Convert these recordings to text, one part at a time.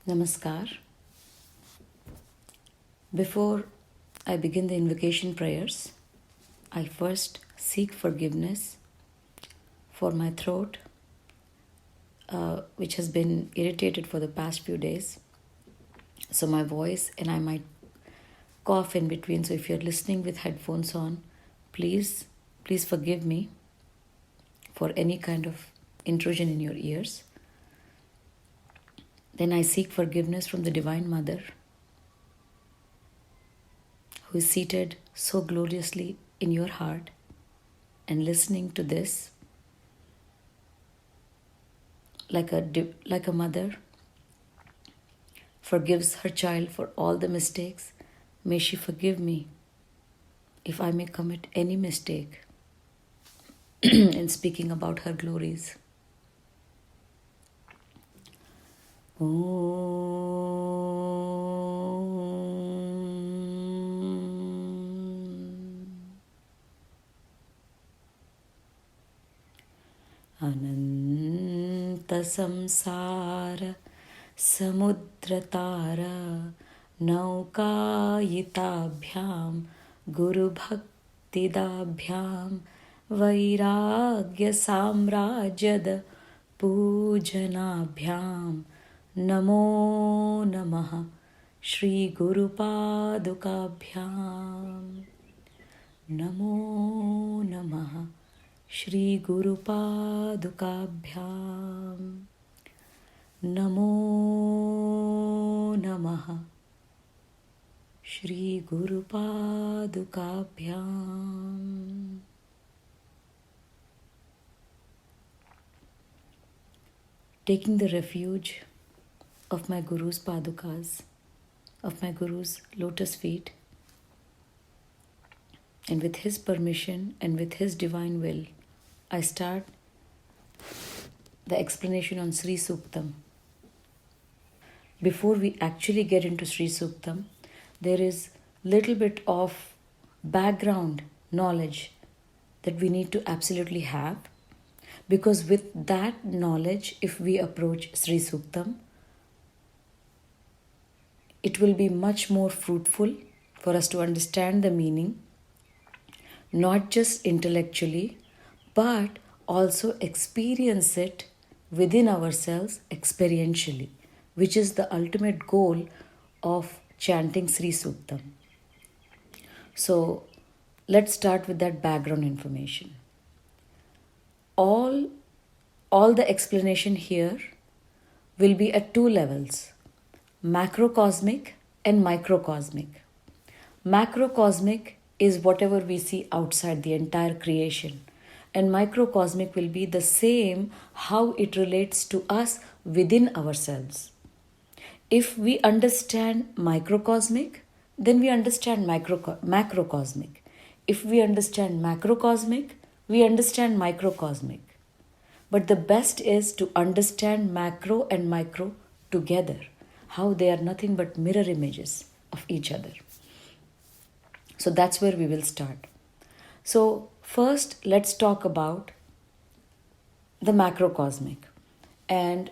Namaskar. Before I begin the invocation prayers, I first seek forgiveness for my throat, which has been irritated for the past few days. So my voice and I might cough in between. So if you're listening with headphones on, please forgive me for any kind of intrusion in your ears. Then I seek forgiveness from the Divine Mother, who is seated so gloriously in your heart and listening to this like a mother forgives her child for all the mistakes. May she forgive me if I may commit any mistake in speaking about her glories. अनंत संसार समुद्रतारा नौकायिताभ्यां गुरुभक्तिदाभ्यां वैराग्य साम्राज्यद पूजनाभ्यां नमो नमः श्री गुरुपादुकाभ्यां नमो नमः श्री गुरुपादुकाभ्यां नमो नमः Shri गुरुपादुकाभ्यां. Taking the refuge of my Guru's padukas, of my Guru's lotus feet, and with his permission and with his divine will, I start the explanation on Shri Sukhtam. Before we actually get into Shri Sukhtam, there is little bit of background knowledge that we need to absolutely have, because with that knowledge, if we approach Shri Sukhtam, it will be much more fruitful for us to understand the meaning, not just intellectually, but also experience it within ourselves experientially, which is the ultimate goal of chanting Shri Sukhtam. So let's start with that background information. All the explanation here will be at two levels: macrocosmic and microcosmic. Macrocosmic is whatever we see outside the entire creation, and microcosmic will be the same how it relates to us within ourselves. If we understand microcosmic, then we understand macrocosmic. If we understand macrocosmic, we understand microcosmic. But the best is to understand macro and micro together, how they are nothing but mirror images of each other. So that's where we will start. So first, let's talk about the macrocosmic. And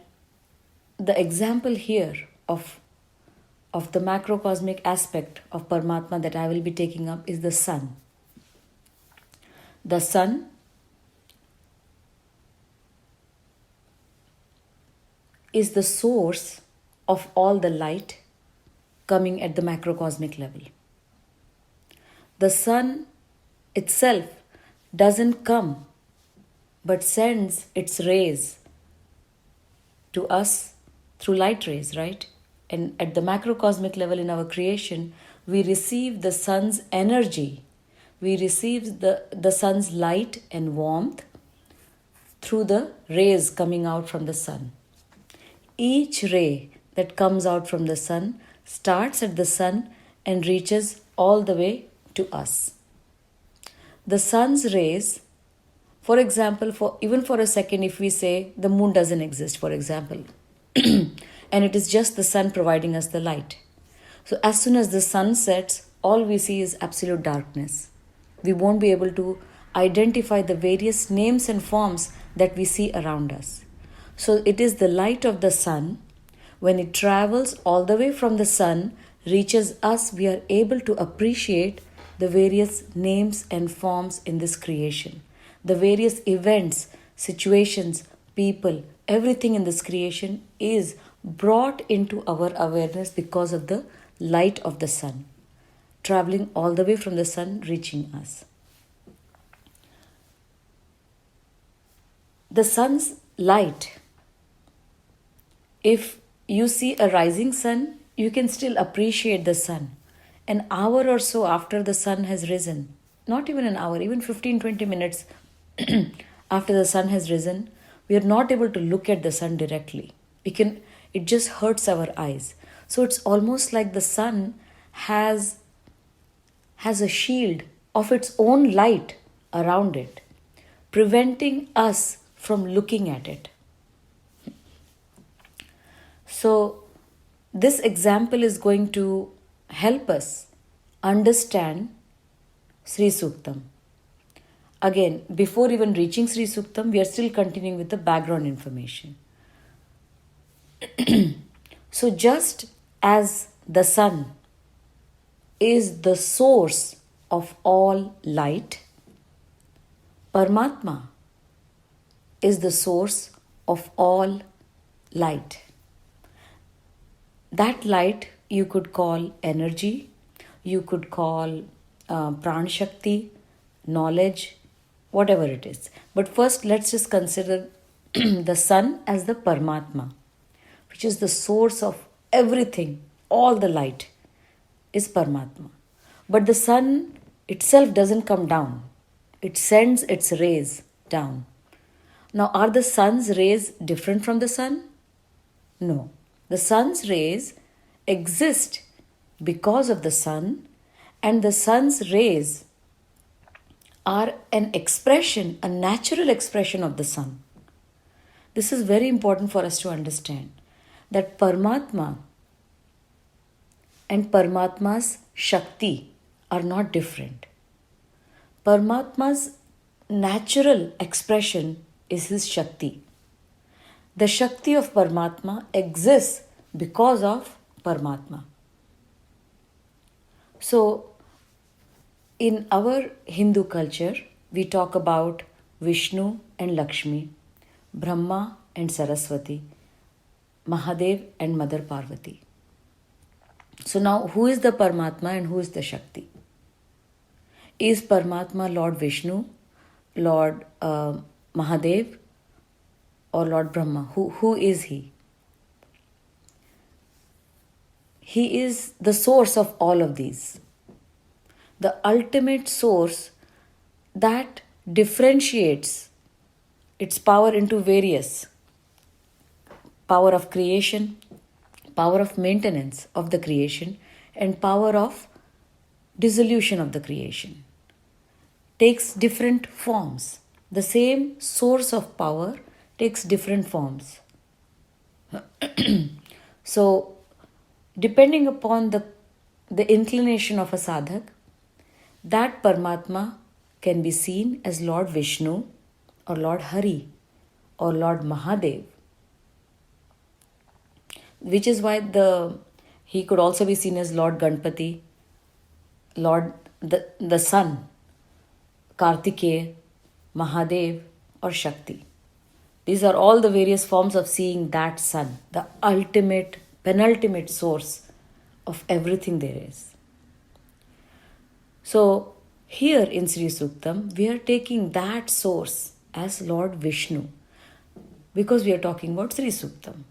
the example here of the macrocosmic aspect of Paramatma that I will be taking up is the sun. The sun is the source of all the light coming at the macrocosmic level. The sun itself doesn't come but sends its rays to us through light rays, right? And at the macrocosmic level in our creation, we receive the sun's energy. We receive the sun's light and warmth through the rays coming out from the sun. Each ray that comes out from the sun starts at the sun and reaches all the way to us. The sun's rays, for example, even for a second, if we say the moon doesn't exist, for example, and it is just the sun providing us the light. So as soon as the sun sets, all we see is absolute darkness. We won't be able to identify the various names and forms that we see around us. So it is the light of the sun when it travels all the way from the sun, reaches us, we are able to appreciate the various names and forms in this creation. The various events, situations, people, everything in this creation is brought into our awareness because of the light of the sun, traveling all the way from the sun, reaching us. The sun's light, if you see a rising sun, you can still appreciate the sun. An hour or so after the sun has risen, not even an hour, even 15-20 minutes after the sun has risen, we are not able to look at the sun directly. It just hurts our eyes. So it's almost like the sun has a shield of its own light around it, preventing us from looking at it. So this example is going to help us understand Shri Sukhtam. Again, before even reaching Shri Sukhtam, we are still continuing with the background information. So just as the sun is the source of all light, Paramatma is the source of all light. That light you could call energy, you could call Pran Shakti, knowledge, whatever it is. But first, let's just consider the sun as the Paramatma, which is the source of everything, all the light is Paramatma. But the sun itself doesn't come down. It sends its rays down. Now, are the sun's rays different from the sun? No. The sun's rays exist because of the sun, and the sun's rays are an expression, a natural expression of the sun. This is very important for us to understand that Paramatma and Paramatma's Shakti are not different. Paramatma's natural expression is his Shakti. The Shakti of Paramatma exists because of Paramatma. So, in our Hindu culture, we talk about Vishnu and Lakshmi, Brahma and Saraswati, Mahadev and Mother Parvati. So now, who is the Paramatma and who is the Shakti? Is Paramatma Lord Vishnu, Lord Mahadev, or Lord Brahma? Who is he? He is the source of all of these. The ultimate source that differentiates its power into various: power of creation, power of maintenance of the creation, and power of dissolution of the creation. Takes different forms. The same source of power takes different forms. So, depending upon the inclination of a sadhak, that Paramatma can be seen as Lord Vishnu or Lord Hari or Lord Mahadev, which is why he could also be seen as Lord Ganpati, Lord the Sun, Kartikeya, Mahadev, or Shakti. These are all the various forms of seeing that sun, the ultimate, penultimate source of everything there is. So, here in Shri Sukhtam, we are taking that source as Lord Vishnu because we are talking about Shri Sukhtam.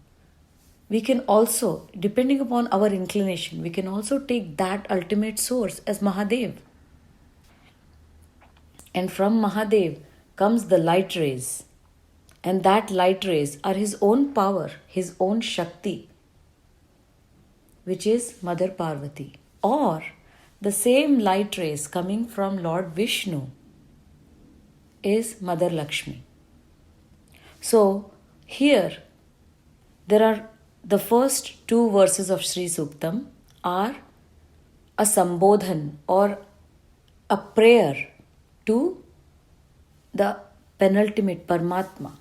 We can also, depending upon our inclination, we can also take that ultimate source as Mahadev. And from Mahadev comes the light rays. And that light rays are his own power, his own Shakti, which is Mother Parvati. Or the same light rays coming from Lord Vishnu is Mother Lakshmi. So here there are the first two verses of Shri Sukhtam are a sambodhan or a prayer to the penultimate Paramatma.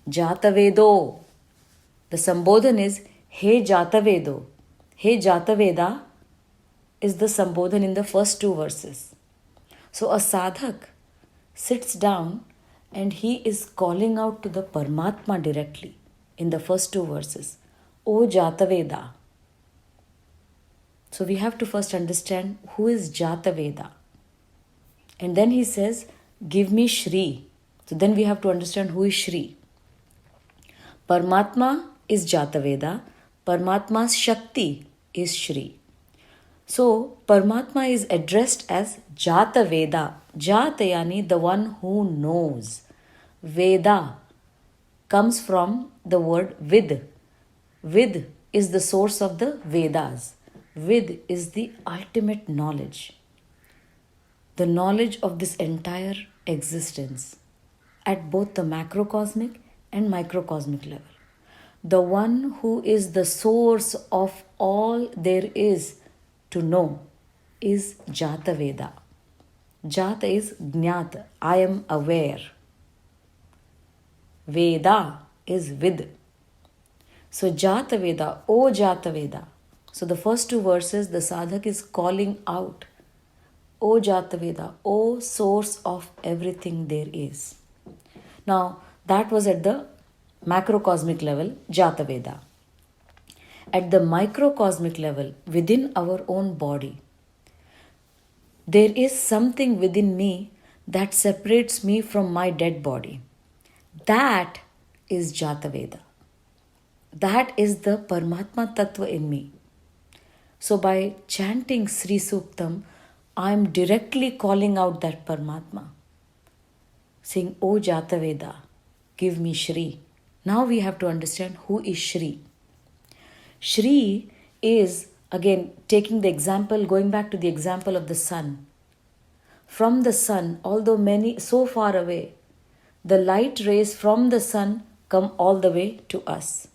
Jata Vedo. The sambodhan is, He Jatavedo. He Jataveda is the Sambodhan in the first two verses. So a sadhak sits down and he is calling out to the Paramatma directly in the first two verses. O Jataveda. So we have to first understand who is Jataveda. And then he says, give me Shri. So then we have to understand who is Shri. Paramatma is Jataveda. Paramatma's Shakti is Shri. So Paramatma is addressed as Jataveda. Jata yani the one who knows. Veda comes from the word Vid. Vid is the source of the Vedas. Vid is the ultimate knowledge. The knowledge of this entire existence at both the macrocosmic and microcosmic level. The one who is the source of all there is to know is Jataveda. Jata is Jnata, I am aware. Veda is Vid. So Jataveda, O Jataveda. So the first two verses, the sadhak is calling out, O Jataveda, O source of everything there is. Now, that was at the macrocosmic level, Jataveda. At the microcosmic level, within our own body, there is something within me that separates me from my dead body. That is Jataveda. That is the Paramatma Tattva in me. So by chanting Shri Sukhtam, I am directly calling out that Paramatma, saying, O Jataveda, give me Shri. Now we have to understand who is Shri. Shri is, again, taking the example, going back to the example of the sun. From the sun, although so far away, the light rays from the sun come all the way to us.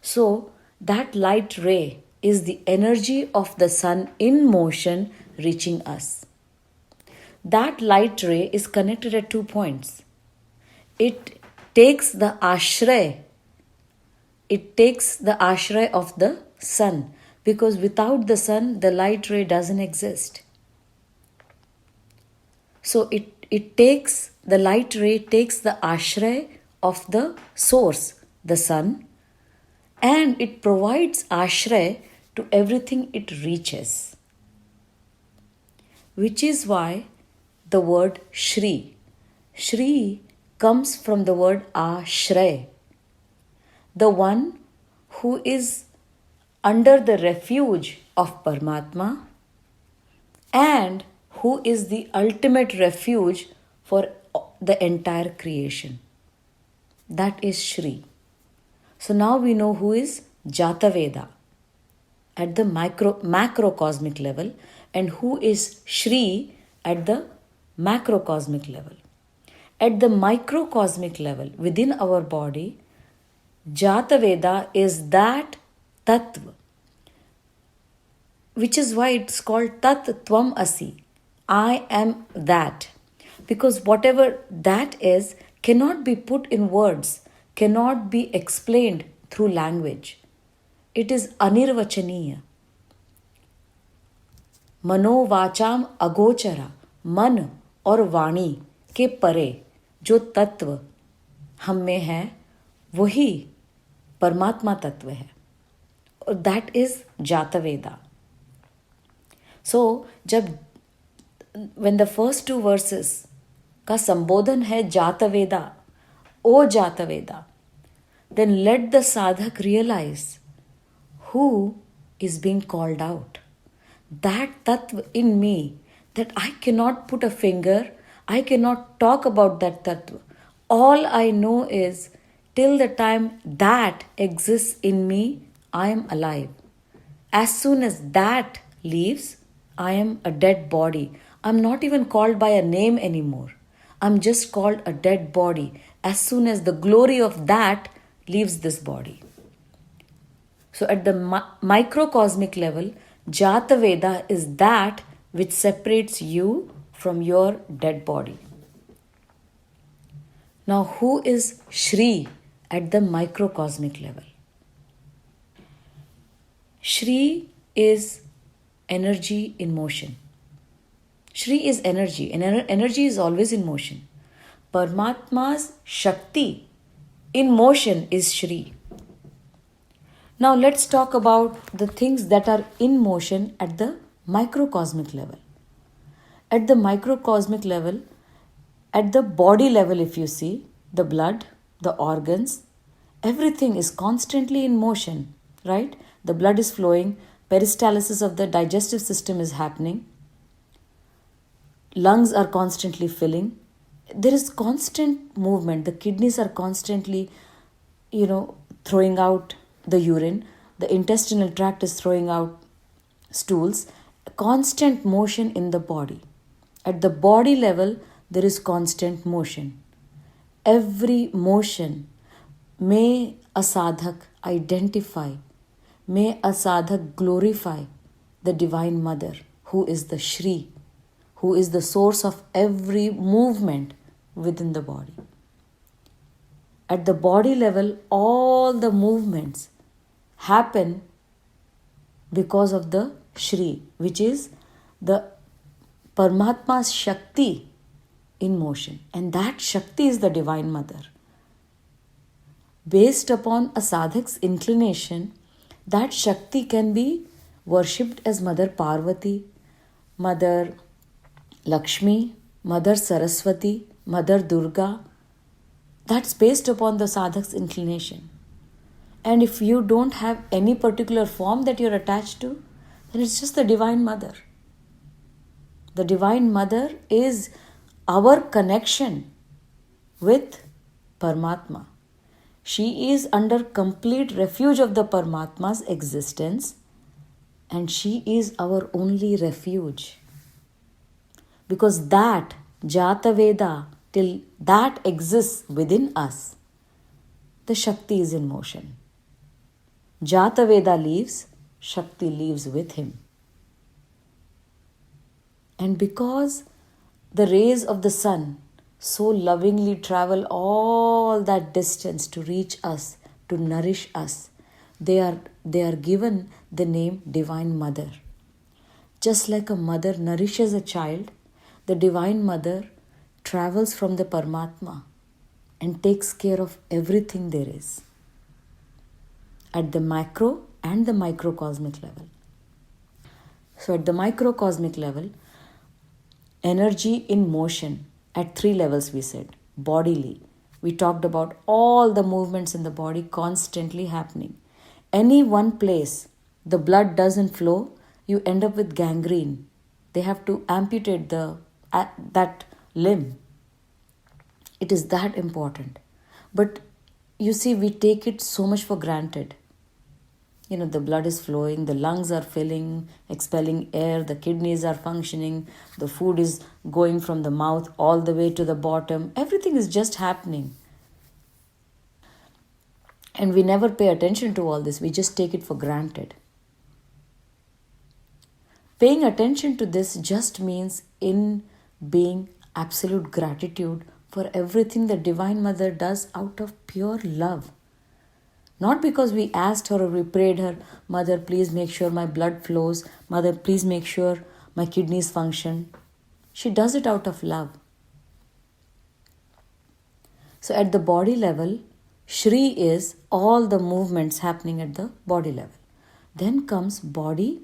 So that light ray is the energy of the sun in motion reaching us. That light ray is connected at 2 points. It takes the ashray. It takes the ashray of the sun, because without the sun, the light ray doesn't exist. So the light ray takes the ashray of the source, the sun, and it provides ashray to everything it reaches. Which is why the word Shri. Shri comes from the word ashray. The one who is under the refuge of Paramatma and who is the ultimate refuge for the entire creation. That is Shri. So now we know who is Jataveda at the macrocosmic level and who is Shri at the macrocosmic level. At the microcosmic level, within our body, Jataveda is that Tattva, which is why it's called Tat Tvam Asi. I am that. Because whatever that is cannot be put in words, cannot be explained through language. It is anirvachaniya. Mano vacham agochara. मन और वाणी के परे जो तत्व हम में है वही परमात्मा तत्व है, और दैट इज जातवेदा. सो जब when the first two verses का संबोधन है जातवेदा, ओ जातवेदा, then let the sadhak realize who is being called out. That tattva in me that I cannot put a finger, I cannot talk about that tattva. All I know is till the time that exists in me, I am alive. As soon as that leaves, I am a dead body. I'm not even called by a name anymore. I'm just called a dead body as soon as the glory of that leaves this body. So at the microcosmic level, Jataveda is that which separates you from your dead body. Now, who is Shri at the microcosmic level? Shri is energy in motion. Shri is energy, and energy is always in motion. Paramatma's Shakti in motion is Shri. Now let's talk about the things that are in motion at the microcosmic level. At the microcosmic level, at the body level, if you see, the blood, the organs, everything is constantly in motion, right? The blood is flowing, peristalsis of the digestive system is happening, lungs are constantly filling. There is constant movement. The kidneys are constantly, throwing out the urine. The intestinal tract is throwing out stools. Constant motion in the body. At the body level, there is constant motion. Every motion, may a sadhak identify, may a sadhak glorify the Divine Mother, who is the Shri, who is the source of every movement within the body. At the body level, all the movements happen because of the Shri, which is the Paramatma's Shakti in motion. And that Shakti is the Divine Mother. Based upon a sadhak's inclination, that Shakti can be worshipped as Mother Parvati, Mother Lakshmi, Mother Saraswati, Mother Durga. That's based upon the sadhak's inclination. And if you don't have any particular form that you're attached to, then it's just the Divine Mother. The Divine Mother is our connection with Paramatma. She is under complete refuge of the Paramatma's existence, and she is our only refuge. Because that Jata Veda, till that exists within us, the Shakti is in motion. Jata Veda leaves, Shakti leaves with him. And because the rays of the sun so lovingly travel all that distance to reach us, to nourish us, they are given the name Divine Mother. Just like a mother nourishes a child, the Divine Mother travels from the Paramatma and takes care of everything there is at the macro and the microcosmic level. So at the microcosmic level, energy in motion at 3 levels, we said. Bodily, we talked about all the movements in the body constantly happening. Any one place the blood doesn't flow, you end up with gangrene. They have to amputate that limb. It is that important. But you see, we take it so much for granted. The blood is flowing, the lungs are filling, expelling air, the kidneys are functioning, the food is going from the mouth all the way to the bottom. Everything is just happening. And we never pay attention to all this. We just take it for granted. Paying attention to this just means in being absolute gratitude for everything the Divine Mother does out of pure love. Not because we asked her or we prayed her, Mother, please make sure my blood flows. Mother, please make sure my kidneys function. She does it out of love. So at the body level, Shri is all the movements happening at the body level. Then comes body,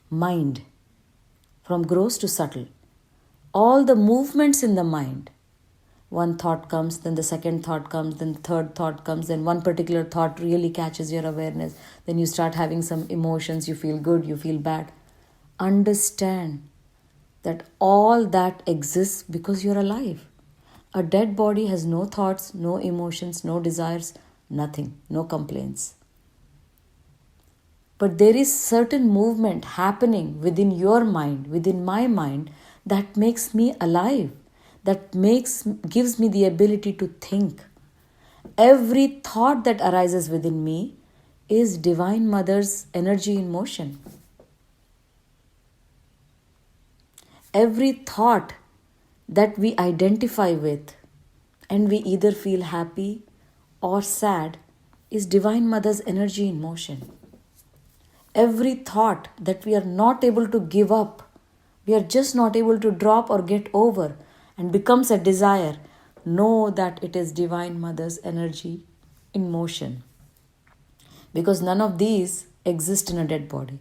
mind, from gross to subtle. All the movements in the mind. One thought comes, then the second thought comes, then the third thought comes, then one particular thought really catches your awareness. Then you start having some emotions, you feel good, you feel bad. Understand that all that exists because you're alive. A dead body has no thoughts, no emotions, no desires, nothing, no complaints. But there is certain movement happening within your mind, within my mind, that makes me alive. That gives me the ability to think. Every thought that arises within me is Divine Mother's energy in motion. Every thought that we identify with and we either feel happy or sad is Divine Mother's energy in motion. every thought that we are not able to give up, we are just not able to drop or get over and becomes a desire, know that it is Divine Mother's energy in motion. Because none of these exist in a dead body.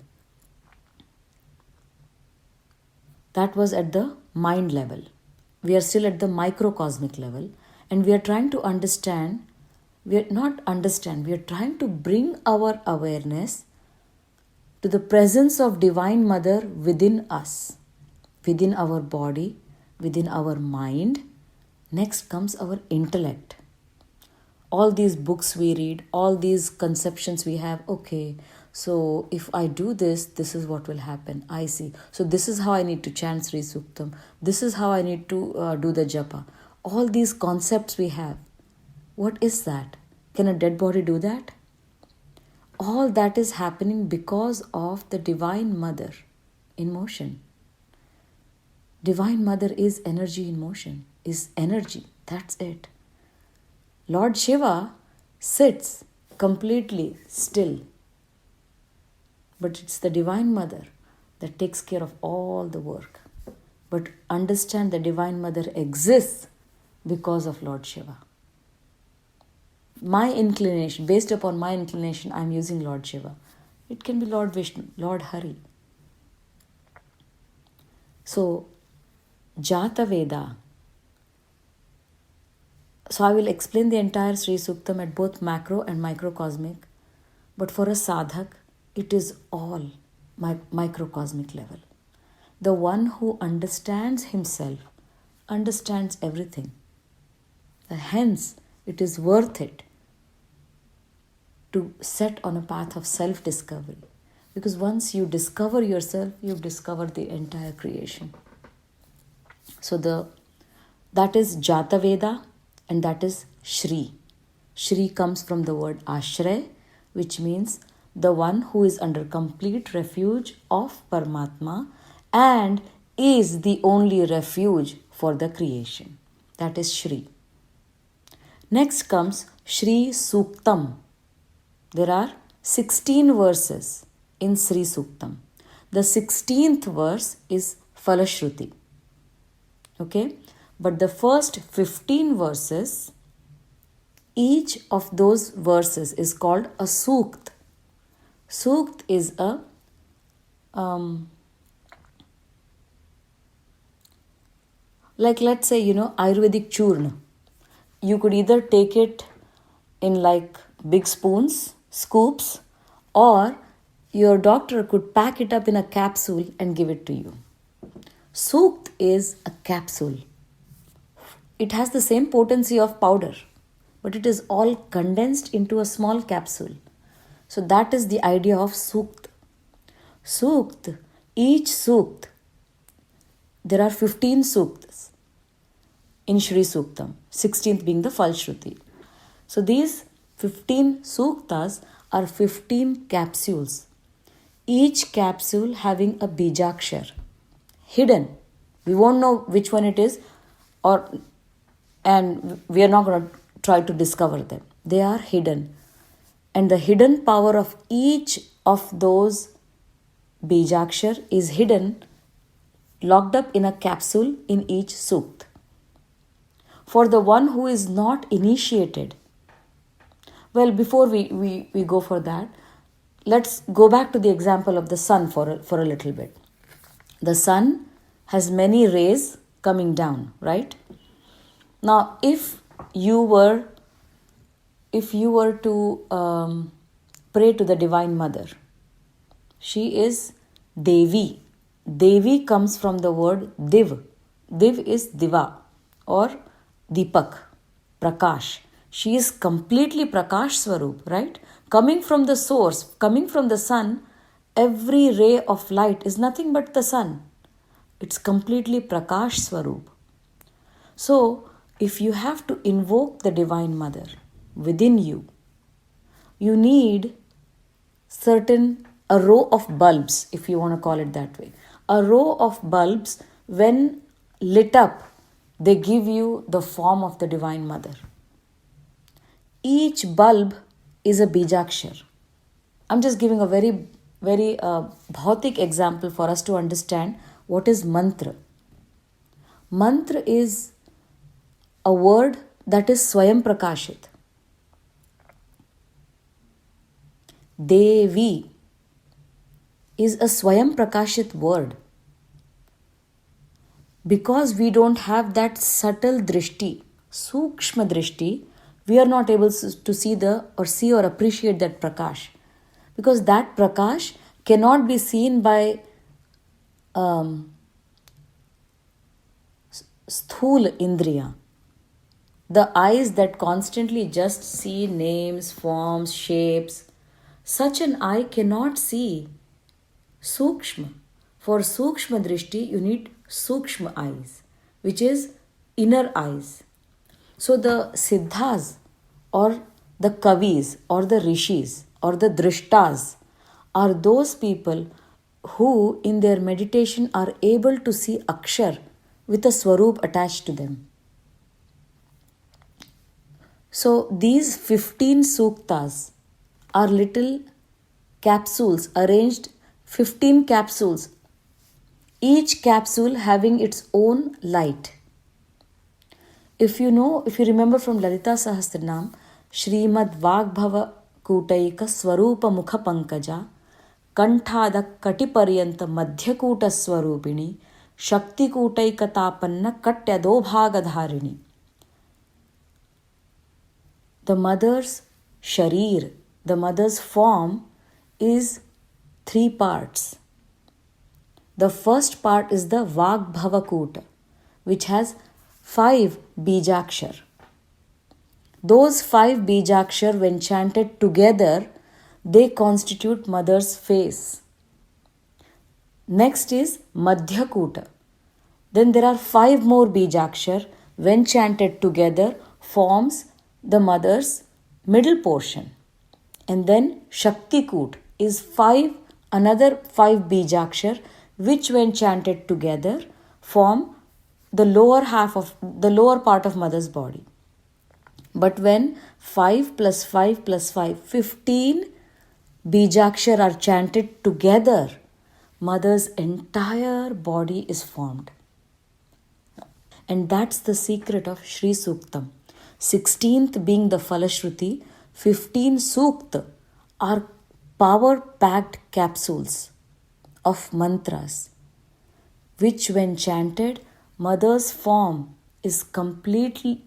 That was at the mind level. We are still at the microcosmic level, and we are trying to understand, we are trying to bring our awareness to the presence of Divine Mother within us, within our body, within our mind. Next comes our intellect. All these books we read, all these conceptions we have, okay, so if I do this, this is what will happen. I see. So this is how I need to chant Shri Sukhtam. This is how I need to do the japa. All these concepts we have. What is that? Can a dead body do that? All that is happening because of the Divine Mother in motion. Divine Mother is energy in motion, is energy. That's it. Lord Shiva sits completely still. But it's the Divine Mother that takes care of all the work. But understand the Divine Mother exists because of Lord Shiva. My inclination, based upon my inclination, I'm using Lord Shiva. It can be Lord Vishnu, Lord Hari. So, Jata Veda. So I will explain the entire Shri Sukhtam at both macro and microcosmic. But for a sadhak, it is all microcosmic level. The one who understands himself understands everything. Hence, it is worth it to set on a path of self-discovery. Because once you discover yourself, you've discovered the entire creation. So that is Jata Veda and that is Shri. Shri comes from the word Ashray, which means the one who is under complete refuge of Paramatma and is the only refuge for the creation. That is Shri. Next comes Shri Sukhtam. There are 16 verses in Shri Sukhtam. The 16th verse is Falashruti. Okay? But the first 15 verses, each of those verses is called a Sukt. Sukt is a like let's say, Ayurvedic churna. You could either take it in like big spoons, scoops, or your doctor could pack it up in a capsule and give it to you. Sukt is a capsule. It has the same potency of powder, but it is all condensed into a small capsule. So that is the idea of Sukt. Sukt, each Sukt, there are 15 Suktas in Shri Sukhtam, 16th being the Falshruti. So these 15 Suktas are 15 capsules. Each capsule having a Bijakshar, hidden. We won't know which one it is, and we are not going to try to discover them. They are hidden. And the hidden power of each of those Bijakshar is hidden, locked up in a capsule in each Sukt. For the one who is not initiated, well, before we go for that, let's go back to the example of the sun for a little bit. The sun has many rays coming down, right? Now, if you were to pray to the Divine Mother, she is Devi. Devi comes from the word Div. Div is Diva or Deepak, Prakash. She is completely Prakash Swarup, right? Coming from the source, coming from the sun, every ray of light is nothing but the sun. It's completely Prakash Swarup. So, if you have to invoke the Divine Mother within you, you need a row of bulbs, if you want to call it that way. A row of bulbs, when lit up, they give you the form of the Divine Mother. Each bulb is a Bijakshar. I'm just giving a very very bhautik example for us to understand what is mantra. Mantra is a word that is Swayam Prakashit. Devi is a Swayam Prakashit word. Because we don't have that subtle drishti, sukshma drishti, we are not able to see or appreciate that prakash. Because that prakash cannot be seen by sthul indriya. The eyes that constantly just see names, forms, shapes. Such an eye cannot see sukshma. For sukshma drishti, you need sukshma eyes, which is inner eyes. So the siddhas or the kavis or the rishis or the drishtas are those people who in their meditation are able to see akshar with a swaroop attached to them. So these 15 suktas are little capsules, arranged 15 capsules, each capsule having its own light. If you remember from Lalita Sahasranam, Shrimad Vagbhava Kutaika Swarupa Mukha Pankaja Kanthada Katiparyanta Madhyakuta Swarupini Shakti Kutaika Tapanna Katyado Bhagadharini. The mother's sharir, the mother's form is 3 parts. The first part is the Vagbhavakuta, which has 5 bijakshar. Those 5 bijakshar, when chanted together, they constitute mother's face. Next is Madhyakuta. Then there are 5 more bijakshar, when chanted together, forms the mother's middle portion. And then Shaktikut is another 5 bijakshar, which when chanted together form the lower part of mother's body. But when 5 plus 5 plus 5, 15 bijakshar are chanted together, mother's entire body is formed. And that's the secret of Shri Sukhtam. 16th being the Falashruti, 15 Sukta are power-packed capsules of mantras, which when chanted, mother's form is completely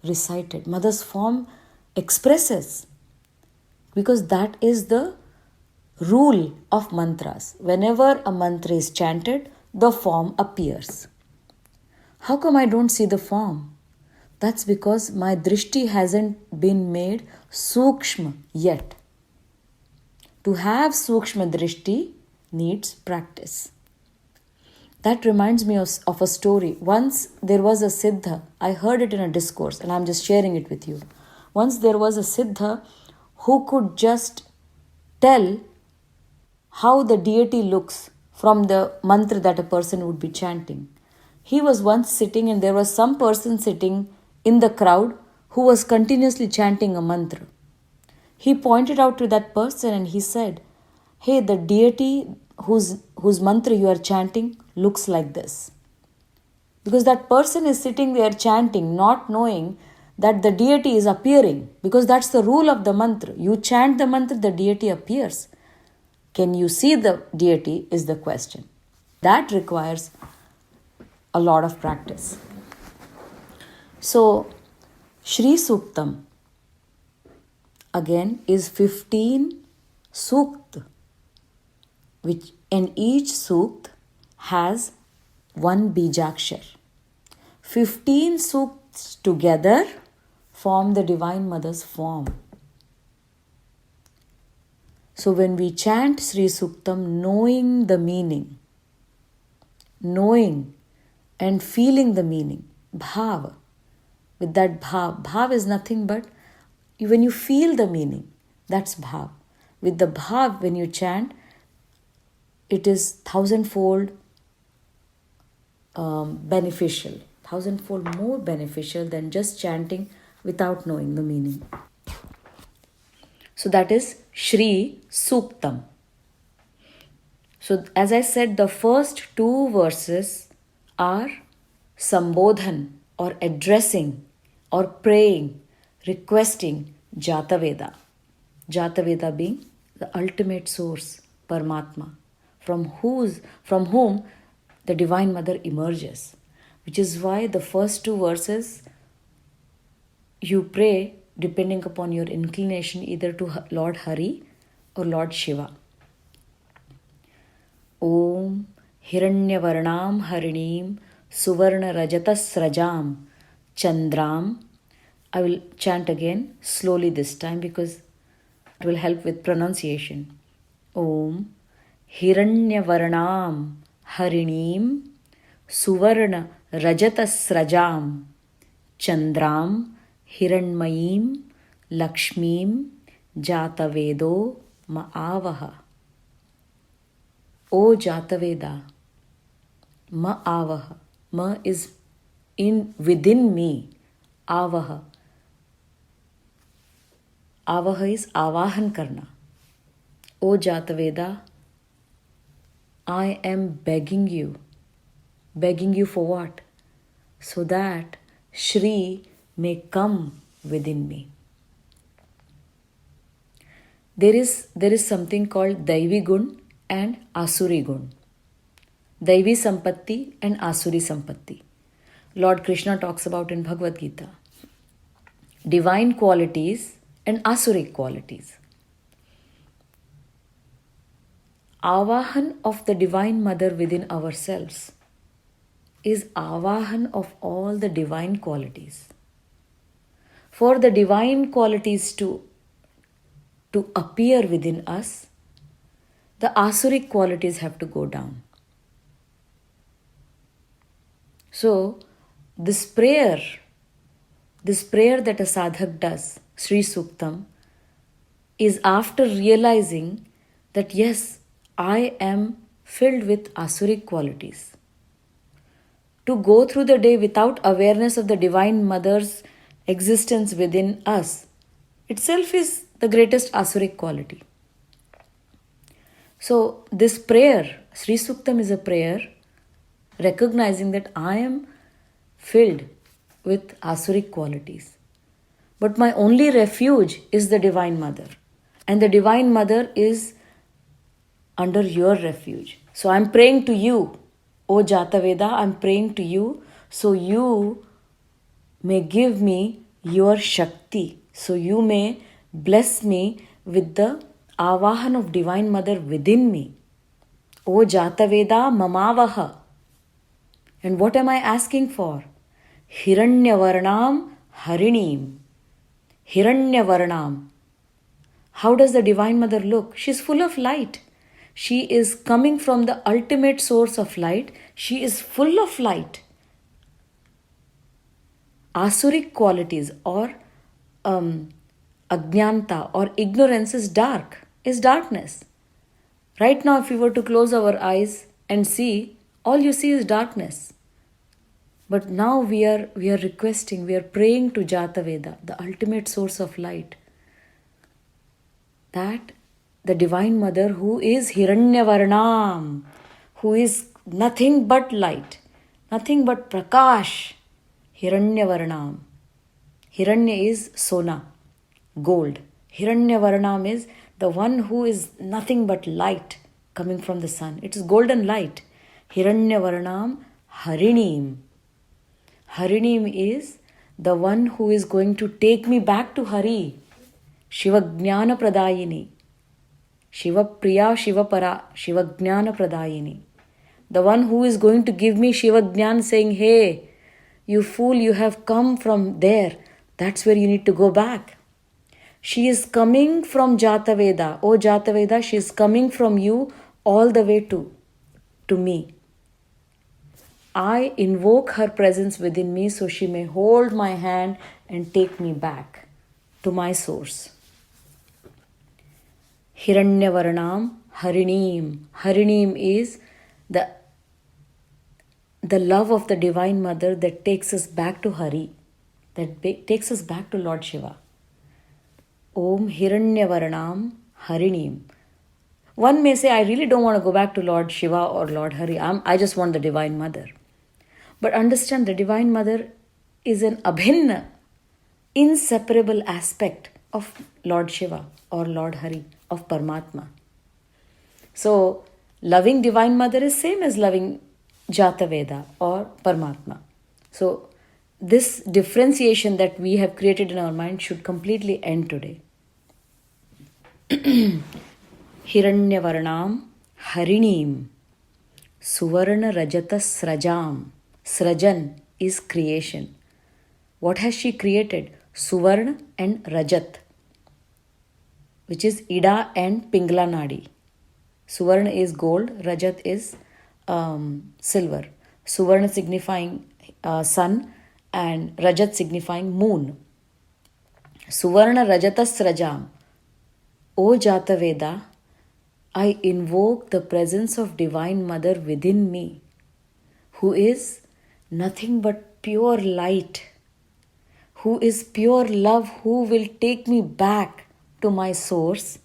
recited. Mother's form expresses, because that is the rule of mantras. Whenever a mantra is chanted, the form appears. How come I don't see the form? That's because my drishti hasn't been made sukshma yet. To have sukshma drishti needs practice. That reminds me of a story. Once there was a siddha. I heard it in a discourse and I'm just sharing it with you. Once there was a siddha who could just tell how the deity looks from the mantra that a person would be chanting. He was once sitting and there was some person sitting in the crowd who was continuously chanting a mantra. He pointed out to that person and he said, "Hey, the deity whose mantra you are chanting looks like this." Because that person is sitting there chanting, not knowing that the deity is appearing. Because that's the rule of the mantra. You chant the mantra, the deity appears. Can you see the deity is the question. That requires a lot of practice. So, Shri Sukhtam again is 15 sukt, and each sukt has 1 bijakshar. 15 sukts together form the Divine Mother's form. So when we chant Shri Sukhtam, knowing the meaning, knowing and feeling the meaning, bhav, with that bhav is nothing but when you feel the meaning, that's bhav. With the bhav, when you chant, it is 1,000-fold beneficial, 1,000-fold more beneficial than just chanting without knowing the meaning. So that is Shri Sukhtam. So as I said, the first two verses are Sambodhan or addressing or praying, requesting Jataveda. Jataveda being the ultimate source, Paramatma, from whom the Divine Mother emerges. Which is why the first two verses you pray depending upon your inclination either to Lord Hari or Lord Shiva. Om Hiranyavarnam Harinim Suvarna Rajatas Rajam Chandram. I will chant again slowly this time because it will help with pronunciation. Om Hiranyavarnam Harinim Suvarna Rajatas Rajam Chandram Hiranmayim Lakshmim Jatavedo Ma'avaha. O Jataveda, Ma'avaha. Ma is within me. Avaha. Avaha is avahan karna. O Jataveda, I am begging you. Begging you for what? So that Shri may come within me. There is something called Daivi Gun and Asuri Gun. Daivi Sampatti and Asuri Sampatti. Lord Krishna talks about in Bhagavad Gita. Divine qualities and Asuric qualities. Avahan of the Divine Mother within ourselves is avahan of all the divine qualities. For the divine qualities to appear within us, the asuric qualities have to go down. So, this prayer that a sadhak does, Shri Sukhtam, is after realizing that yes, I am filled with asuric qualities. To go through the day without awareness of the Divine Mother's existence within us itself is the greatest asuric quality. So this prayer, Shri Sukhtam, is a prayer recognizing that I am filled with asuric qualities. But my only refuge is the Divine Mother. And the Divine Mother is under your refuge. So I am praying to you, O Jataveda, I am praying to you so you may give me your Shakti. So you may bless me with the Avahan of Divine Mother within me. O Jataveda Mamavaha. And what am I asking for? Hiranyavarnam Harinim. Hiranyavarnam. How does the Divine Mother look? She is full of light. She is coming from the ultimate source of light. She is full of light. Asuric qualities or ajnanta or ignorance is darkness. Right now, if we were to close our eyes and see, all you see is darkness. But now we are requesting, we are praying to Jataveda, the ultimate source of light, that the Divine Mother, who is Hiranyavarnam, who is nothing but light, nothing but Prakash, Hiranyavarnam. Hiranya is Sona, gold. Hiranyavarnam is the one who is nothing but light coming from the sun. It is golden light. Hiranyavarnam Harinim. Harinim is the one who is going to take me back to Hari. Shiva Jnana Pradayini. Shiva Priya Shiva Para. Shiva Jnana Pradayini. The one who is going to give me Shiva Jnana, saying, hey, you fool, you have come from there. That's where you need to go back. She is coming from Jataveda. Oh Jataveda, she is coming from you all the way to me. I invoke her presence within me so she may hold my hand and take me back to my source. Hiranyavarnam Harinim. Harinim is the love of the Divine Mother that takes us back to Hari, that takes us back to Lord Shiva. Om Hiranyavarnam Harinim. One may say, I really don't want to go back to Lord Shiva or Lord Hari. I just want the Divine Mother. But understand, the Divine Mother is an abhinna, inseparable aspect of Lord Shiva or Lord Hari, of Paramatma. So, loving Divine Mother is same as loving Jata Veda or Paramatma. So, this differentiation that we have created in our mind should completely end today. Hiranyavarnam Harinim Suvarna Rajatas Srajam. Srajan is creation. What has she created? Suvarna and Rajat, which is Ida and Pingla Nadi. Suvarna is gold, Rajat is silver. Suvarna signifying sun and Rajat signifying moon. Suvarna Rajatas Srajam. O Jata Veda, I invoke the presence of Divine Mother within me, who is nothing but pure light, who is pure love, who will take me back to my source,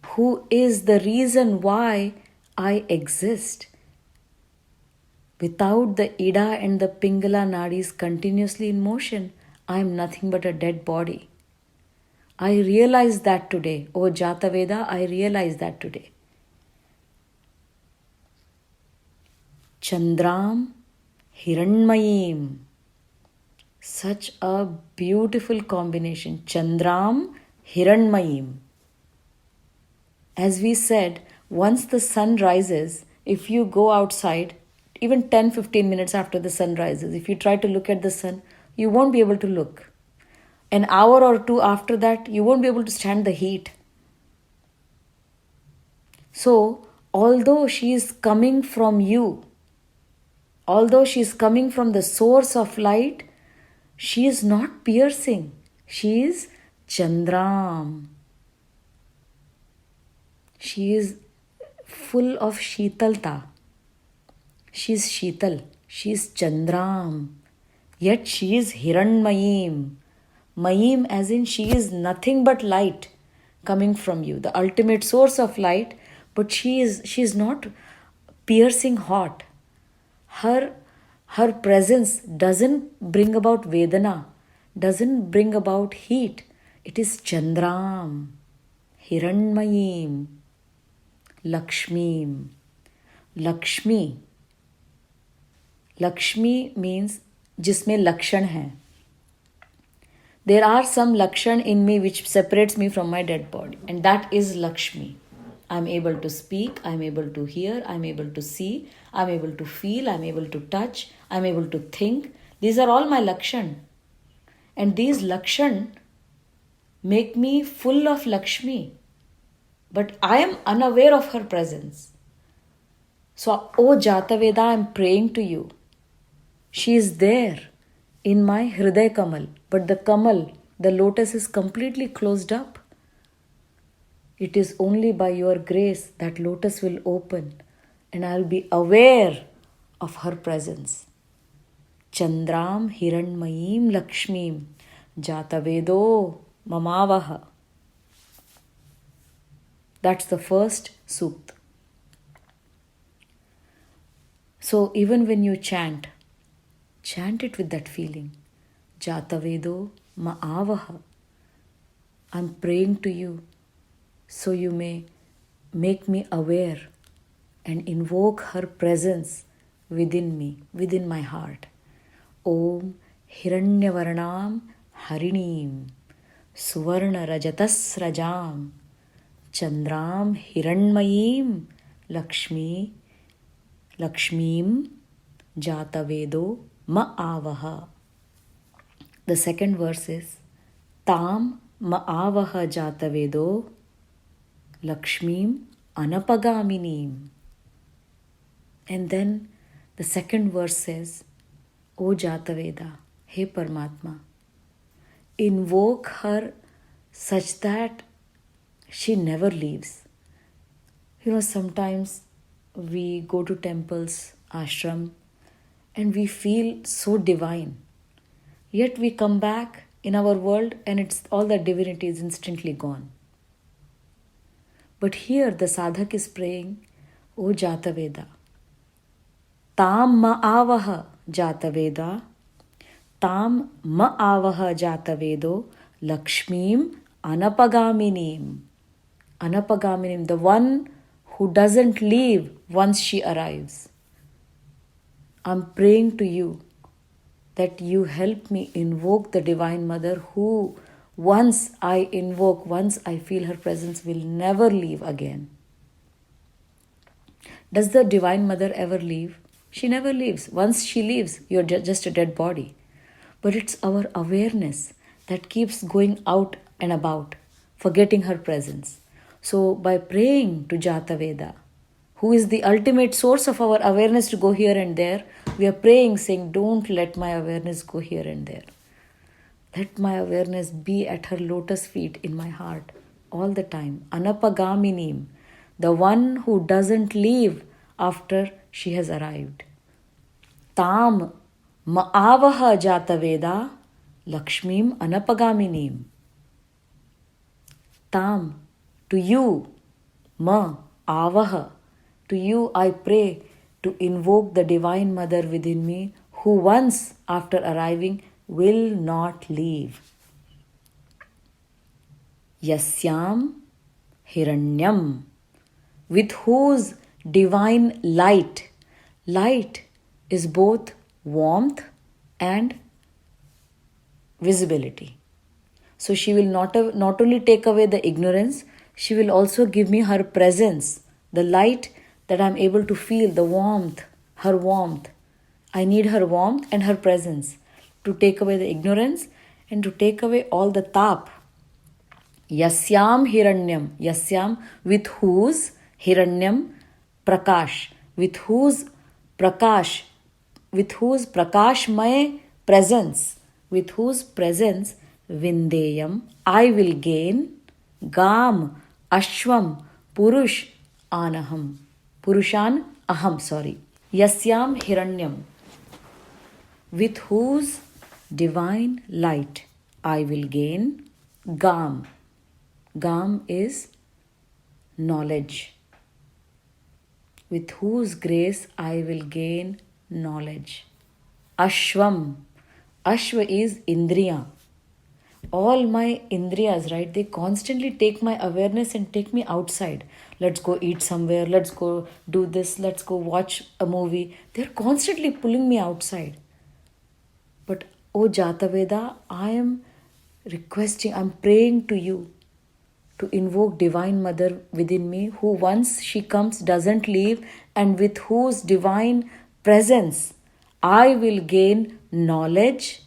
who is the reason why I exist. Without the Ida and the Pingala nadis continuously in motion, I am nothing but a dead body. I realize that today. O Jata Veda, I realize that today. Chandram Hiranmayim. Such a beautiful combination. Chandram Hiranmayim. As we said, once the sun rises, if you go outside, even 10-15 minutes after the sun rises, if you try to look at the sun, you won't be able to look. An hour or two after that, you won't be able to stand the heat. So, although she is coming from you, although she is coming from the source of light, she is not piercing. She is Chandram. She is full of Sheetalta. She is Sheetal. She is Chandram. Yet she is Hiranmayim. Mayim as in she is nothing but light coming from you, the ultimate source of light, but she is not piercing hot. Her presence doesn't bring about Vedana, doesn't bring about heat. It is Chandram, Hiranmayim, Lakshmim. Lakshmi. Lakshmi means जिसमें लक्षण है. There are some lakshan in me which separates me from my dead body, and that is Lakshmi. I'm able to speak, I'm able to hear, I'm able to see, I'm able to feel, I'm able to touch, I'm able to think. These are all my lakshan. And these lakshan make me full of Lakshmi. But I am unaware of her presence. So, O Jata Veda, I'm praying to you. She is there in my Hriday Kamal. But the Kamal, the lotus is completely closed up. It is only by your grace that lotus will open and I'll be aware of her presence. Chandram Hiranmayim Lakshmim Jata Vedo Mamavaha. That's the first sukt. So even when you chant it with that feeling. Jata Vedo Ma'avaha. I'm praying to you so you may make me aware and invoke her presence within me, within my heart. Om Hiranyavarnam Harinim Suvarna Rajatas Rajam Chandram Hiranmayim Lakshmim Jata Vedo Ma'avaha. The second verse is Tam Ma'avaha Jata Vedo Lakshmim Anapagaminim. And then the second verse says, O Jata Veda, Hey Paramatma, invoke her such that she never leaves. Sometimes we go to temples, ashram, and we feel so divine. Yet we come back in our world and it's all that divinity is instantly gone. But here the sadhak is praying, O Jataveda, Tam ma'avaha Jataveda, Tam ma'avaha Jatavedo, Lakshmim Anapagaminim. Anapagaminim, the one who doesn't leave once she arrives. I'm praying to you that you help me invoke the Divine Mother who, once I invoke, once I feel her presence, will never leave again. Does the Divine Mother ever leave? She never leaves. Once she leaves, you're just a dead body. But it's our awareness that keeps going out and about, forgetting her presence. So by praying to Jataveda, who is the ultimate source of our awareness to go here and there, we are praying, saying, don't let my awareness go here and there. Let my awareness be at her lotus feet in my heart all the time. Anapagaminim, the one who doesn't leave after she has arrived. Tam ma'avaha Jataveda, Lakshmim Anapagaminim. Tam, to you, avaha, to you I pray to invoke the Divine Mother within me who once after arriving will not leave. Yasyam Hiranyam, with whose divine light is both warmth and visibility. So she will not only take away the ignorance, she will also give me her presence, the light that I'm able to feel, the warmth, her warmth. I need her warmth and her presence to take away the ignorance and to take away all the tap. Yasyam Hiranyam, Yasyam, with whose Hiranyam Prakash, with whose Prakashmaya presence, with whose presence Vindeyam I will gain Gam Ashwam Purush Anaham. Purushan Aham, Yasyam Hiranyam, with whose divine light I will gain Gam. Gam is knowledge. With whose grace I will gain knowledge. Ashwam. Ashwa is Indriya. All my Indriyas, right, they constantly take my awareness and take me outside. Let's go eat somewhere, let's go do this, let's go watch a movie. They're constantly pulling me outside. But, O Jataveda, I am requesting, I'm praying to you to invoke Divine Mother within me who once she comes doesn't leave and with whose divine presence I will gain knowledge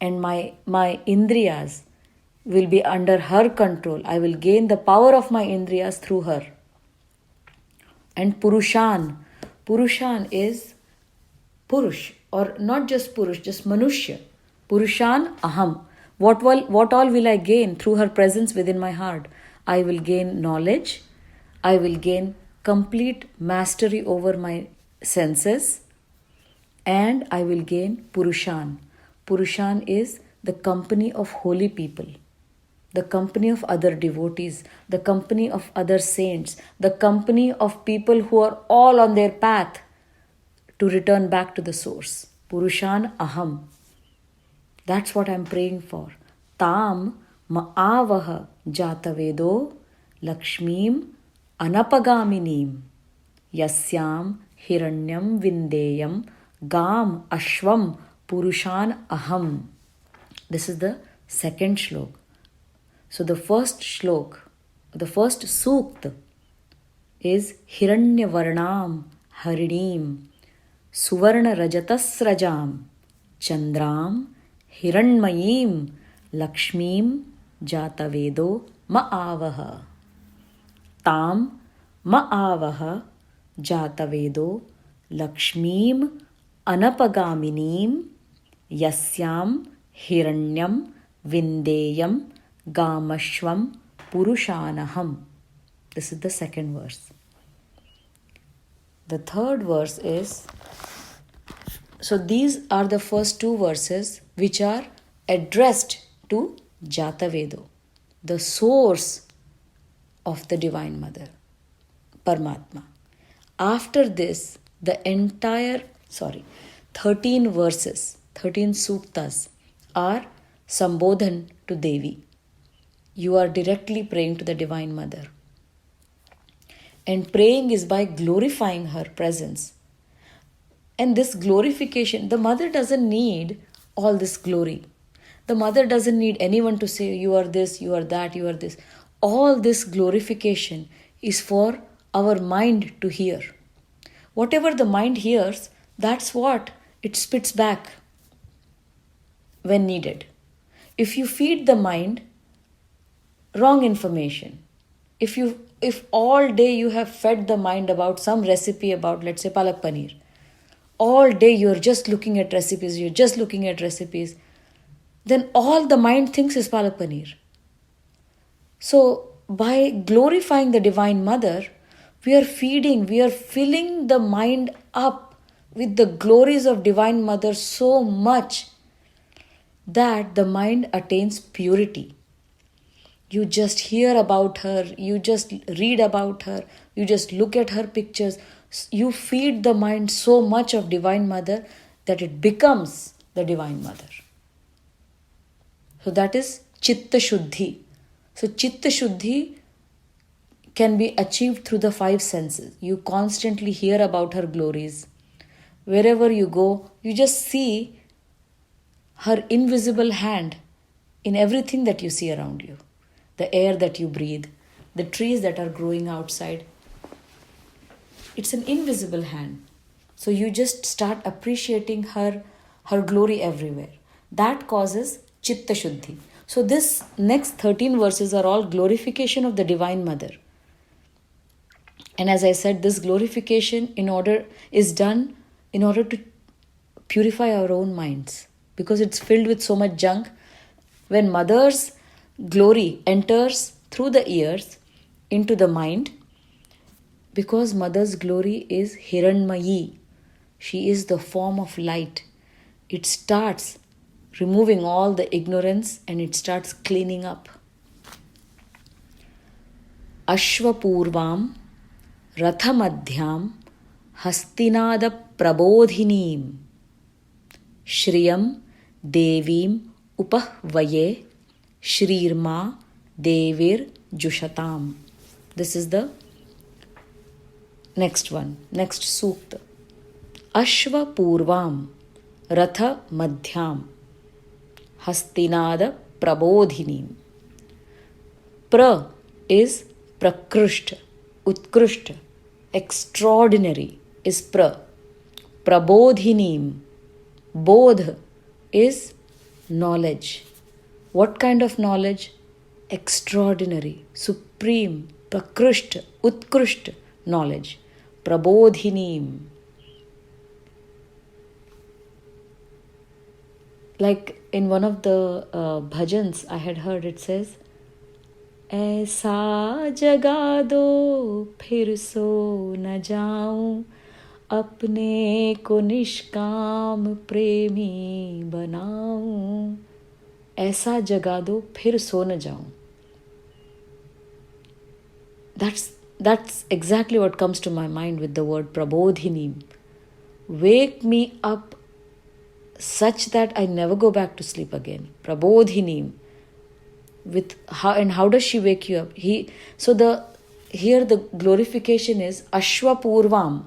and my Indriyas will be under her control. I will gain the power of my Indriyas through her. And Purushan. Purushan is Purush, or not just Purush, just Manushya. Purushan Aham. What all will I gain through her presence within my heart? I will gain knowledge. I will gain complete mastery over my senses. And I will gain Purushan. Purushan is the company of holy people, the company of other devotees, the company of other saints, the company of people who are all on their path to return back to the source. Purushan Aham. That's what I'm praying for. Tam ma'avaha Jatavedo Lakshmim Anapagaminim Yasyam Hiranyam Vindeyam Gam Ashwam Purushan Aham. This is the second shlok. So the first shlok, the first sukt is Hiranya Varnam Harinim Suvarna Rajatas Rajam Chandram Hiranmayim Lakshmim Jatavedo Ma'avaha. Tam Ma'avaha Jatavedo Lakshmim Anapagaminim Yasyam Hiranyam Vindeyam Gamashwam Purushanaham. This is the second verse. The third verse is, so these are the first two verses which are addressed to Jatavedo, the source of the Divine Mother, Paramatma. After this, the entire, 13 verses, 13 suktas are Sambodhan to Devi. You are directly praying to the Divine Mother. And praying is by glorifying her presence. And this glorification, the mother doesn't need all this glory. The mother doesn't need anyone to say, you are this, you are that, you are this. All this glorification is for our mind to hear. Whatever the mind hears, that's what it spits back when needed. If you feed the mind wrong information, if all day you have fed the mind about some recipe about, let's say, palak paneer, all day you're just looking at recipes, then all the mind thinks is palak paneer. So by glorifying the Divine Mother, we are filling the mind up with the glories of Divine Mother so much that the mind attains purity. You just hear about her, you just read about her, you just look at her pictures. You feed the mind so much of Divine Mother that it becomes the Divine Mother. So that is Chitta Shuddhi. So Chitta Shuddhi can be achieved through the 5 senses. You constantly hear about her glories. Wherever you go, you just see her invisible hand in everything that you see around you. The air that you breathe, the trees that are growing outside. It's an invisible hand. So you just start appreciating her glory everywhere. That causes Chitta Shuddhi. So this next 13 verses are all glorification of the Divine Mother. And as I said, this glorification is done in order to purify our own minds, because it's filled with so much junk. When Mother's glory enters through the ears into the mind, because Mother's glory is Hiranmayi, she is the form of light. It starts removing all the ignorance and it starts cleaning up. Ashvapurvam Rathamadhyam Hastinada Prabodhinim Shriyam Devim Upahvaye Shrirma Devir Jushatam. This is the next one, next sukta. Ashva Purvam Ratha Madhyam Hastinada Prabodhinim. Pra is Prakrushta, Utkrishta, extraordinary is Pra. Prabodhinim. Bodh is knowledge. What kind of knowledge? Extraordinary, supreme, Prakrishta, Utkrishta knowledge. Prabodhinim. Like in one of the bhajans I had heard, it says, ऐसा जगा दो फिर सो न जाऊं अपने को निष्काम प्रेमी बनाऊं. ऐसा जगा दो फिर सो न जाऊं. That's exactly what comes to my mind with the word Prabodhinim. Wake me up such that I never go back to sleep again. Prabodhinim. How does she wake you up? Here the glorification is Ashvapurvam.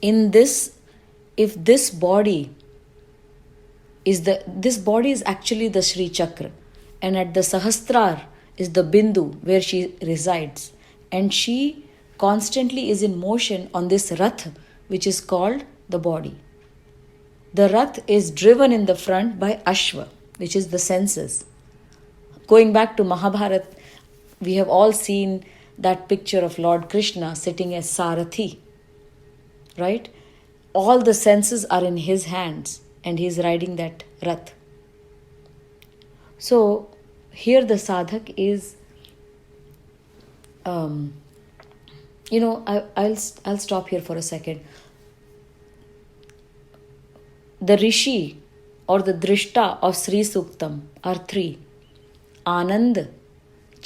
In this, if this body is actually the Shri Chakra, and at the Sahastrar is the Bindu where she resides, and she constantly is in motion on this Rath, which is called the body. The Rath is driven in the front by Ashva, which is the senses. Going back to Mahabharata, we have all seen that picture of Lord Krishna sitting as Sarathi, right? All the senses are in his hands and he is riding that Rath. So here the sadhak is, I'll stop here for a second. The Rishi or the Drishta of Shri Sukhtam are three: Anand,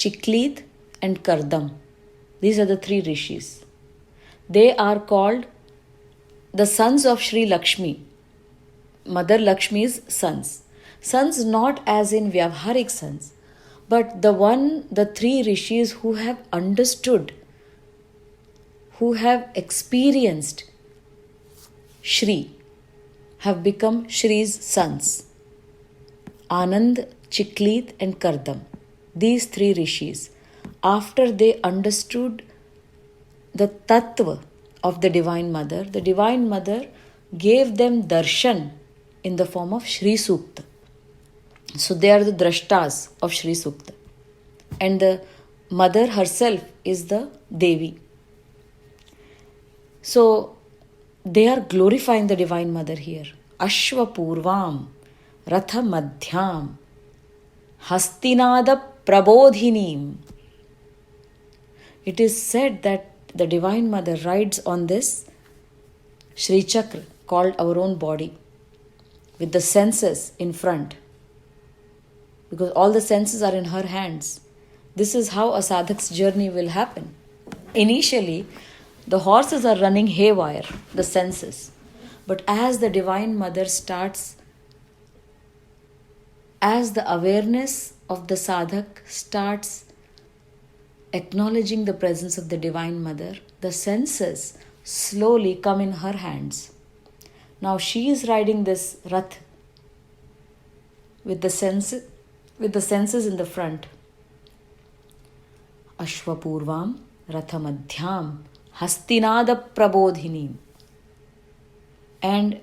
Chiklit and Kardam. These are the three rishis. They are called the sons of Shri Lakshmi, Mother Lakshmi's sons. Sons not as in Vyavharik sons, but the three rishis who have understood, who have experienced Shri, have become Shri's sons. Anand, Chiklit and Kardam. These three rishis, after they understood the tattva of the Divine Mother, the Divine Mother gave them darshan in the form of Shri Sukta. So they are the drashtas of Shri Sukta. And the mother herself is the Devi. So they are glorifying the Divine Mother here. Ashva Purvam, Ratha Madhyam, Hastinada Prabodhinim. It is said that the Divine Mother rides on this Shri Chakra called our own body with the senses in front, because all the senses are in her hands. This is how a sadhak's journey will happen. Initially, the horses are running haywire, the senses. But as the Divine Mother starts, as the awareness of the sadhak starts acknowledging the presence of the Divine Mother, the senses slowly come in her hands. Now she is riding this rath with the senses in the front. Ashwapurvam Rathamadhyam Hastinada Prabodhinim. And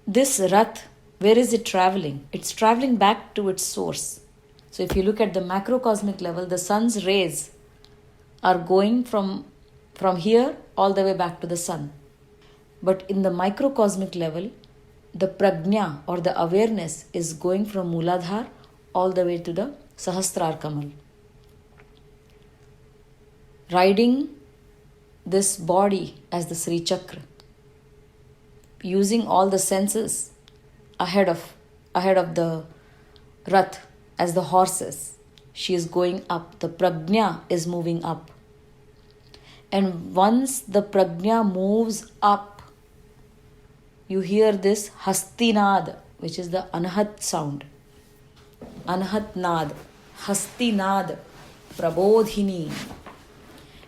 this rath, where is it traveling? It's traveling back to its source. So if you look at the macrocosmic level, the sun's rays are going from here all the way back to the sun. But in the microcosmic level, the prajna or the awareness is going from Mooladhar all the way to the Sahasrar Kamal. Riding this body as the Sri Chakra, using all the senses ahead of the rath as the horses. She is going up. The prajna is moving up. And once the prajna moves up, you hear this hastinad, which is the anahat sound. Anahat nad, hastinad, prabodhini.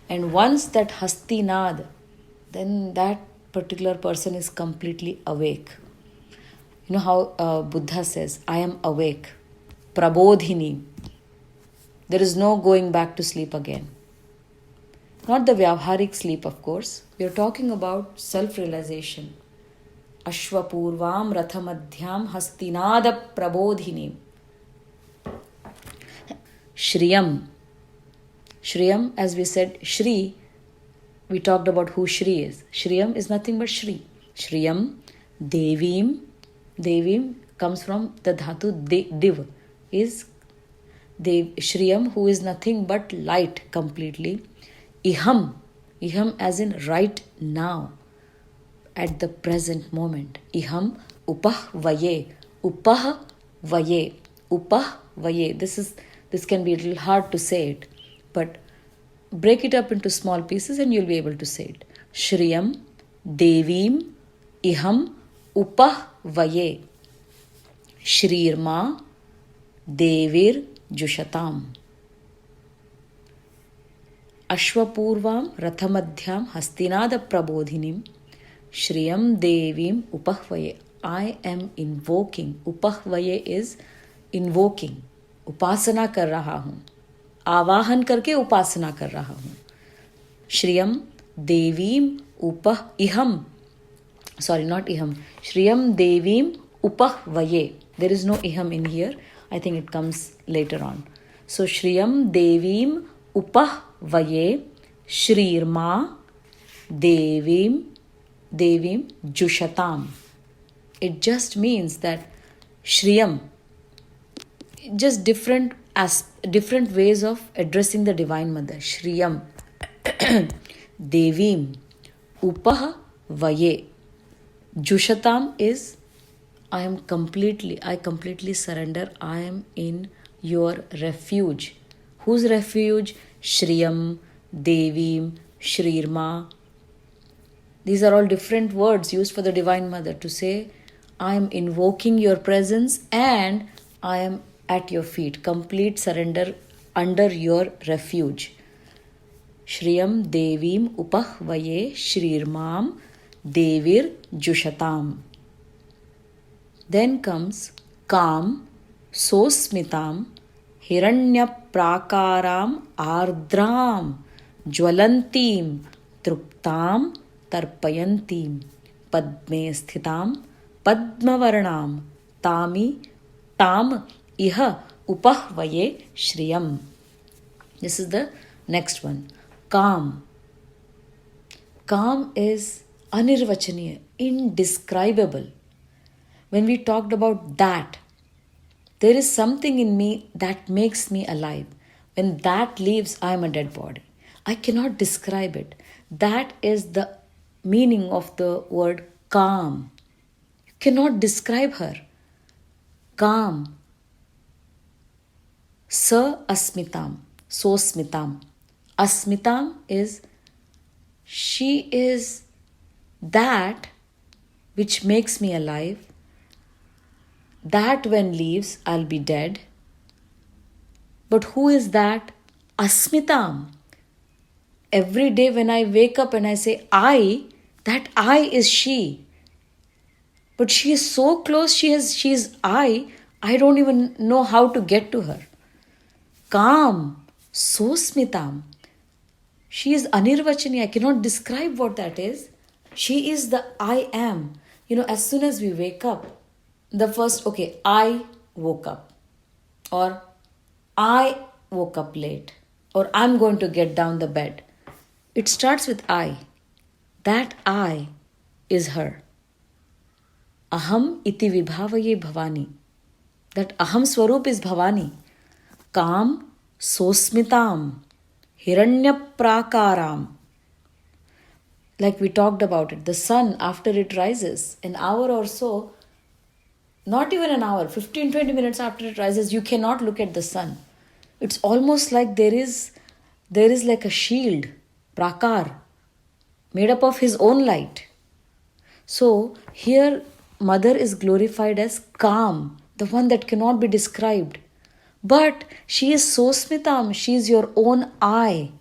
And once that hastinad, then that particular person is completely awake. You know how Buddha says, I am awake. Prabodhini. There is no going back to sleep again. Not the Vyavharik sleep, of course. We are talking about self-realization. Ashwapurvam Rathamadhyam Hastinada Prabodhinim. Shriyam. Shriyam, as we said, Shri, we talked about who Shri is. Shriyam is nothing but Shri. Shriyam, Devim. Devim comes from the dhatu div. Is Shriyam, who is nothing but light completely. Iham. Iham as in right now. At the present moment. Iham upah vaye. Upah vaye. Upah vaye. This can be a little hard to say it, but break it up into small pieces and you'll be able to say it. Shriyam, Devim, Iham, Upah vaye. Shrirma, Devir, Jushatam. Ashwapurvam Rathamadhyam Hastinada Prabodhinim. Shriyam Devim Upahvaye. I am invoking. Upahvaye is invoking. Upasana kar raha hun. Avahan karke upasana kar raha hun. Shriyam Devim Iham. Sorry, not Iham. Shriyam Devim Upahvaye. There is no Iham in here. I think it comes later on. So Shriyam Devim Upahvaye. Shrirma Devim Jushatam. It just means that Shriyam, just different ways of addressing the Divine Mother. Shriyam, Devim, Upah Vaye. Jushatam is I completely surrender. I am in your refuge. Whose refuge? Shriyam, Devim, Shrirma. These are all different words used for the Divine Mother to say, I am invoking your presence and I am at your feet. Complete surrender under your refuge. Shriyam Devim Upahvaye Shrirmam Devir Jushatam. Then comes Kam Sosmitam Hiranyaprakaram Ardram Jwalantim Truptam Tarpayantim Padme Sthitam Padmavarnam Tami Tam Iha Upahvaye Shriyam. This is the next one. Calm. Calm is anirvachaniya, indescribable. When we talked about that, there is something in me that makes me alive. When that leaves, I am a dead body. I cannot describe it. That is the meaning of the word calm. You cannot describe her. Calm. Sa asmitam. Sosmitam. Asmitam is, she is that which makes me alive. That when leaves, I'll be dead. But who is that? Asmitam. Every day when I wake up and I say I, that I is she. But she is so close, she is I don't even know how to get to her. Calm. Sosmitam. She is anirvachani. I cannot describe what that is. She is the I am. As soon as we wake up, the first, I woke up. Or I woke up late. Or I'm going to get down the bed. It starts with I. That I is her. Aham iti vibhavaye bhavani. That aham swarup is Bhavani. Kam sosmitam. Hiranyaprakaram. Like we talked about it, the sun after it rises, an hour or so, not even an hour, 15-20 minutes after it rises, you cannot look at the sun. It's almost like there is like a shield, prakar, made up of his own light. So here Mother is glorified as calm, the one that cannot be described. But she is Sosmitam, she is your own I.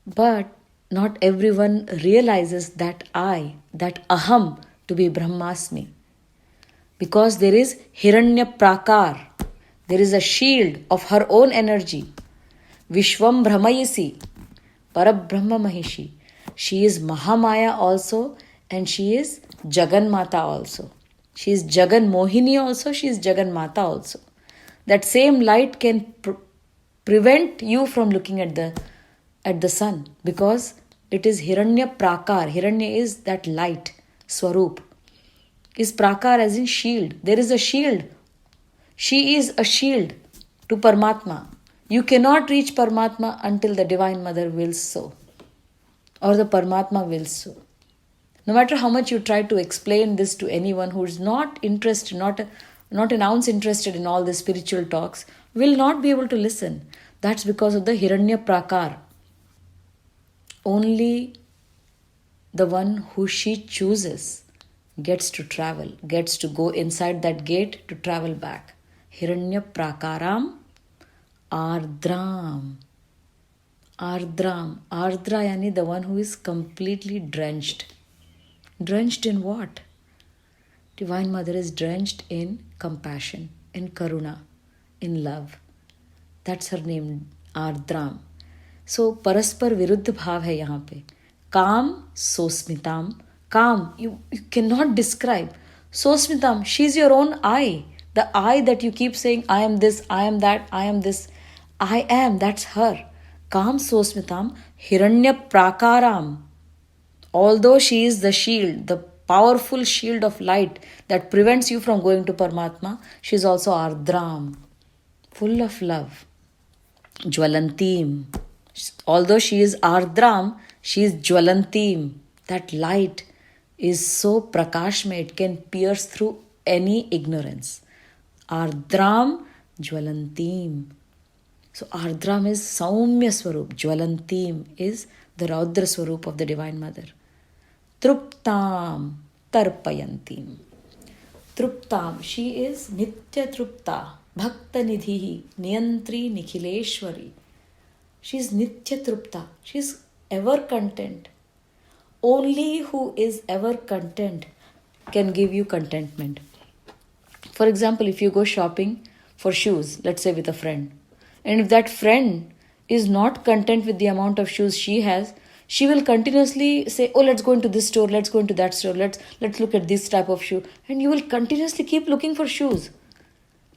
But not everyone realizes that I, that Aham, to be Brahmasmi. Because there is Hiranyaprakar, there is a shield of her own energy. Vishwam Brahmayasi, Parabrahma Mahishi. She is Mahamaya also and she is Jagan Mata also. She is Jagan Mohini also, she is Jagan Mata also. That same light can prevent you from looking at the sun because it is Hiranya Prakar. Hiranya is that light, Swarup. Is Prakar as in shield. There is a shield. She is a shield to Paramatma. You cannot reach Paramatma until the Divine Mother wills so. Or the Paramatma wills so. No matter how much you try to explain this to anyone who is not interested, not an ounce interested in all these spiritual talks, will not be able to listen. That's because of the Hiranya Prakar. Only the one who she chooses gets to travel, gets to go inside that gate to travel back. Hiranya Prakaram Ardram. Ardram. Ardra yani the one who is completely drenched. Drenched in what? Divine Mother is drenched in compassion, in karuna, in love. That's her name, Ardram. So, paraspar viruddha bhav hai yahan pe. Kam, sosmitam. Kam, you cannot describe. Sosmitam, she's your own I. The I that you keep saying, I am this, I am that, I am this. I am, that's her. Kam sosmitam, hiranya prakaram. Although she is the shield, the powerful shield of light that prevents you from going to Paramatma, she is also Ardram, full of love. Jwalantim. Although she is Ardram, she is Jwalantim, that light is so prakash mein, it can pierce through any ignorance. Ardram Jwalantim. So Ardram is Saumya Swarup. Jwalantim is the Raudra Swarup of the Divine Mother. Truptam Tarpayantim. Truptam, she is Nitya Trupta, Bhakta Nidhi, Niyantri Nikhileshwari. She is Nitya Trupta. She is ever content. Only who is ever content can give you contentment. For example, if you go shopping for shoes, let's say with a friend, and if that friend is not content with the amount of shoes she has, she will continuously say, oh, let's go into this store, let's go into that store, let's look at this type of shoe. And you will continuously keep looking for shoes.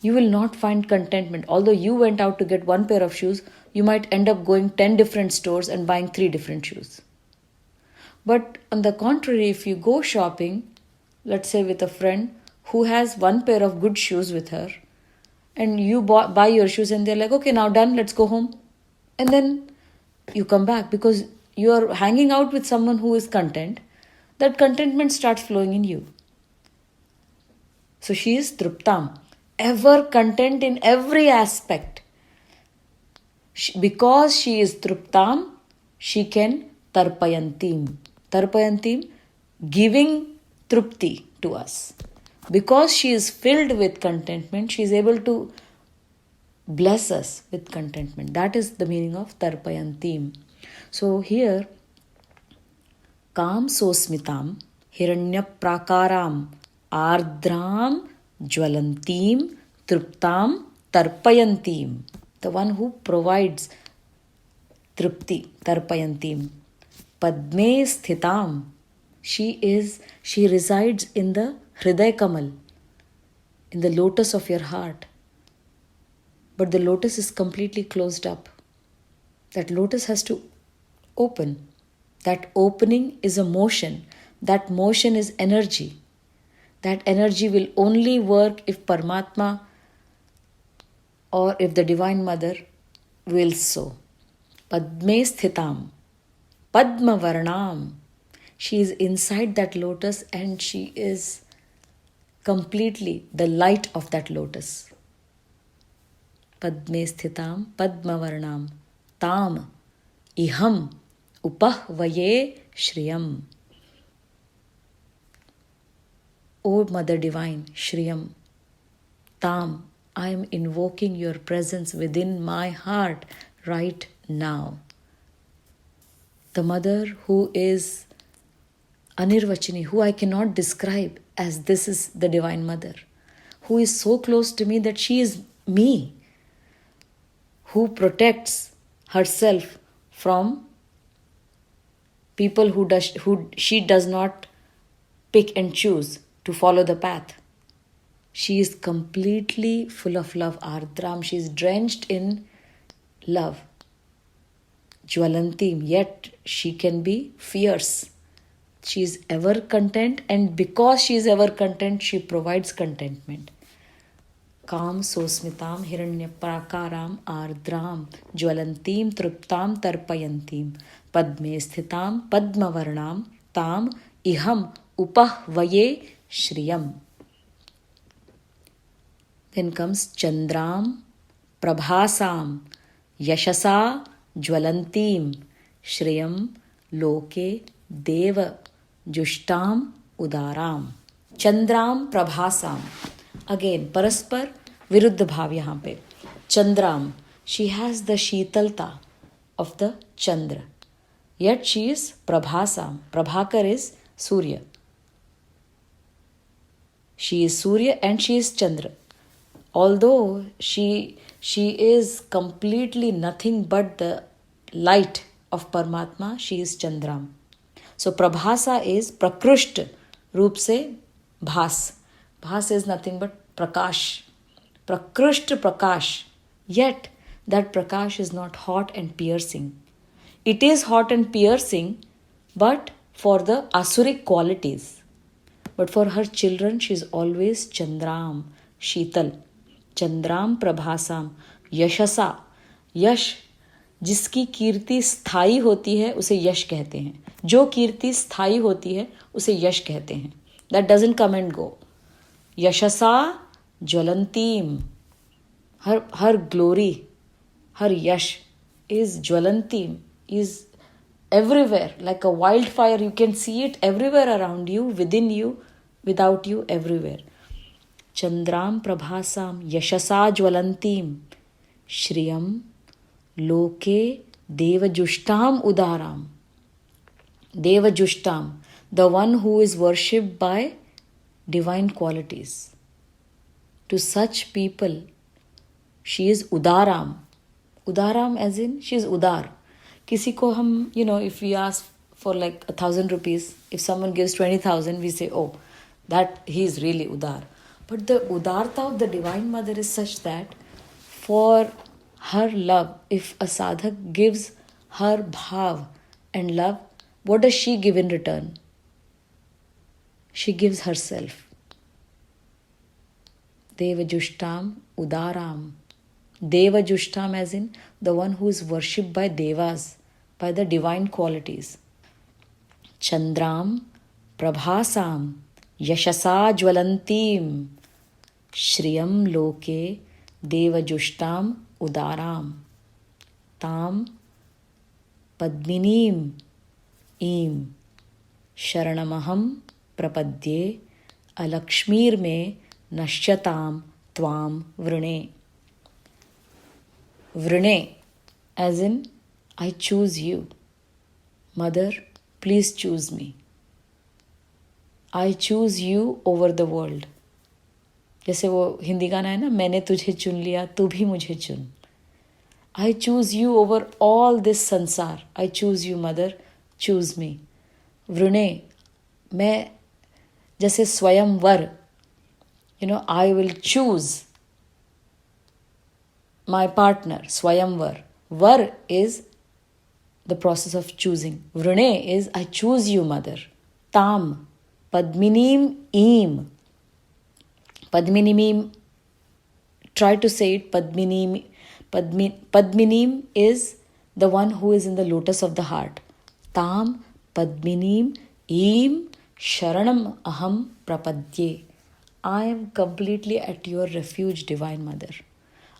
You will not find contentment. Although you went out to get one pair of shoes, you might end up going 10 different stores and buying 3 different shoes. But on the contrary, if you go shopping, let's say with a friend who has one pair of good shoes with her, and you buy your shoes and they're like, okay, now done, let's go home. And then you come back because you are hanging out with someone who is content. That contentment starts flowing in you. So she is Truptam, ever content in every aspect. Because she is Truptam, she can Tarpayantim. Tarpayantim, giving Trupti to us. Because she is filled with contentment, she is able to bless us with contentment. That is the meaning of Tarpayantim. So here, Kam Sosmitam, Hiranya Prakaram, Ardram, Jwalantim, Truptam, Tarpayantim. The one who provides Trupti, Tarpayantim. Padme Sthitam. She resides in the Hriday Kamal, in the lotus of your heart. But the lotus is completely closed up. That lotus has to open. That opening is a motion. That motion is energy. That energy will only work if Paramatma or if the Divine Mother wills so. Padme Sthitam. Padma Varnam. She is inside that lotus and she is completely the light of that lotus. Padme Sthitam Padma Varnam Tam Iham Upahvaye Shriyam. O Mother Divine, Shriyam, Tam, I am invoking your presence within my heart right now. The Mother who is Anirvachini, who I cannot describe as this is the Divine Mother, who is so close to me that she is me, who protects herself from people who she does not pick and choose to follow the path. She is completely full of love, Ardram. She is drenched in love. Jwalantim, yet she can be fierce. She is ever content, and because she is ever content, she provides contentment. Kam Sosmitam Hiranya Prakaram Ardram Jwalantim Truptam Tarpayantim Padme Sthitam Padma Varnam Tam Iham Upahvaye Shriyam. Then comes Chandram Prabhasam Yashasa Jwalantim Shriyam Loke Deva Jushtam Udaram. Chandram Prabhasam. Again, Paraspar Viruddha Bhav yahan pe. Chandram, she has the Sheetalta of the Chandra. Yet she is Prabhasam. Prabhakar is Surya. She is Surya and she is Chandra. Although she is completely nothing but the light of Paramatma, she is Chandram. So Prabhasa is Prakrushta Roop se Bhas. Bhas is nothing but Prakash. Prakrushta Prakash. Yet that Prakash is not hot and piercing. It is hot and piercing, but for the Asuric qualities. But for her children, she is always Chandram, Sheetal. Chandram Prabhasam, Yashasa. Yash, जिसकी कीर्ति स्थायी होती है, उसे यश कहते हैं. जो कीर्ति स्थायी होती है उसे यश कहते हैं. That doesn't come and go. यशसा ज्वलंतीम. हर ग्लोरी, हर यश is ज्वलंतीम, is everywhere like a wildfire. You can see it everywhere around you, within you, without you, everywhere. चंद्राम प्रभासाम यशसा ज्वलंतीम श्रियम लोके देवजुष्टाम Udaram. Devajushtam, the one who is worshipped by divine qualities. To such people, she is Udaram. Udaram as in, she is Udar. किसी को हम, if we ask for like 1,000 rupees, if someone gives 20,000, we say, oh, that he is really Udar. But the Udarta of the Divine Mother is such that for her love, if a sadhak gives her bhav and love, what does she give in return? She gives herself. Devajushtam Udaram. Devajushtam as in the one who is worshipped by devas, by the divine qualities. Chandram Prabhasam Yashasa Jwalantim Shriyam Loke Devajushtam Udaram Tam Padminim ईम शरणमहम प्रपद्ये अलक्ष्मीर में नश्यताम त्वाम वृणे. वृणे as in I choose you. Mother, please choose me. I choose you over the world. जैसे वो हिंदी गाना है ना, मैंने तुझे चुन लिया तू भी मुझे चुन. I choose you over all this संसार. I choose you, mother. Choose me. वृणे, मैं जैसे स्वयंवर, I will choose my partner. Swayamvar. Var is the process of choosing. Vrune is I choose you, mother. Tam. Padminim Eem. Padminim. Try to say it. Padminim. Padminim is the one who is in the lotus of the heart. Tam Padminim Eem Sharanam Aham Prapadye. I am completely at your refuge, Divine Mother.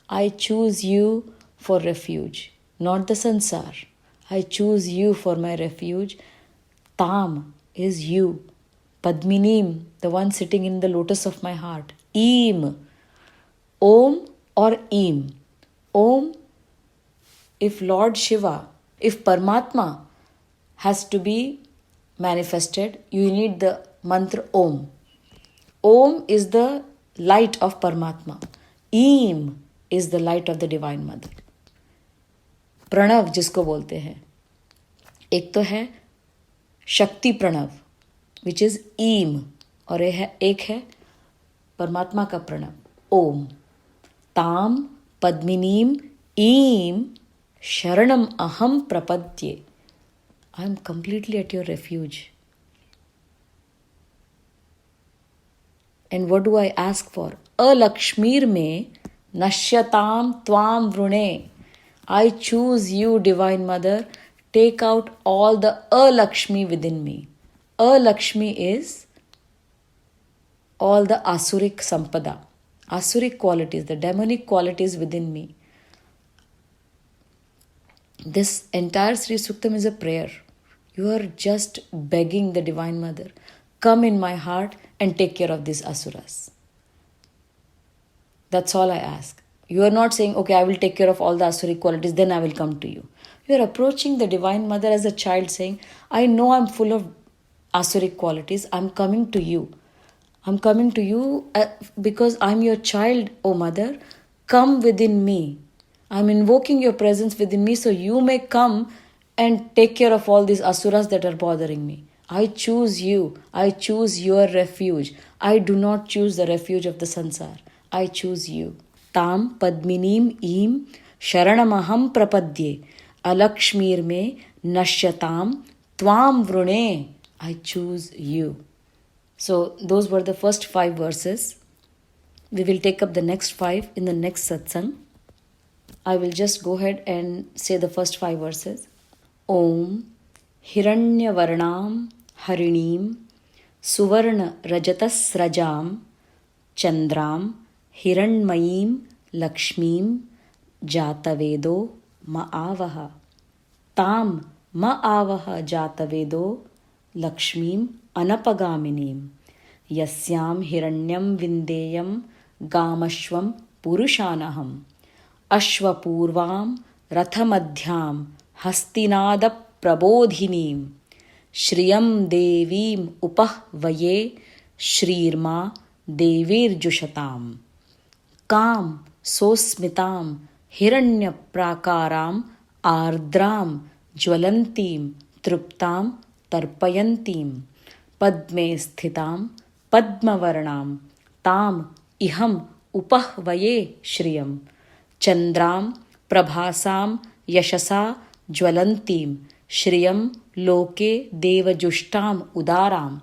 I choose you for refuge, not the sansar. I choose you for my refuge. Tam is you. Padminim, the one sitting in the lotus of my heart. Eem. Om or Eem. Om, if Lord Shiva, if Paramatma has to be manifested, you need the mantra Om. Om is the light of Paramatma. Eem is the light of the Divine Mother. Pranav जिसको बोलते हैं, एक तो है शक्ति Pranav which is ईम, और एक है परमात्मा का प्रणव ओम. ताम पद्मिनीम ईम शरणम अहम प्रपद्ये. I am completely at your refuge. And what do I ask for? अलक्ष्मीर में नश्यताम त्वाम वृणे. I choose you, Divine Mother. Take out all the Alakshmi within me. Alakshmi is all the Asuric Sampada, Asuric qualities, the demonic qualities within me. This entire Shri Sukhtam is a prayer. You are just begging the Divine Mother, come in my heart and take care of these Asuras. That's all I ask. You are not saying, okay, I will take care of all the Asuric qualities, then I will come to you. You are approaching the Divine Mother as a child saying, I know I'm full of Asuric qualities. I'm coming to you. I'm coming to you because I'm your child, O Mother. Come within me. I'm invoking your presence within me so you may come and take care of all these Asuras that are bothering me. I choose you. I choose your refuge. I do not choose the refuge of the sansar. I choose you. ताम पद्मिनीम ईम शरणमहम प्रपद्ये अलक्ष्मीर में नश्यताम त्वाम वृणे. I choose you. So those were the first 5 verses. We will take up the next 5 in the next satsang. I will just go ahead and say the first 5 verses. Om हिरण्यवर्णां हरिणीं सुवर्णरजतस्रजां चन्द्रां हिरण्मयीं लक्ष्मीं जातवेदो म आवह। तां म आवह जातवेदो लक्ष्मीम् अनपगामिनीं यस्यां हिरण्यं विन्देयं गामश्वं पुरुषानहम् अश्वपूर्वां रथमध्यां हस्तिनादप्रबोधिनीं श्रियं देवीम् उपह्वये श्रीर्मा देवीर्जुषताम्। कां सोस्मितां हिरण्यप्राकाराम् आर्द्रां ज्वलन्तीं तृप्तां तर्पयन्तीं पद्मे स्थितां पद्मवर्णां ताम् इहम् उपह्वये श्रियं। चन्द्रां प्रभासां यशसा ज्वलन्तीं श्रियं लोके देवजुष्टाम् उदारां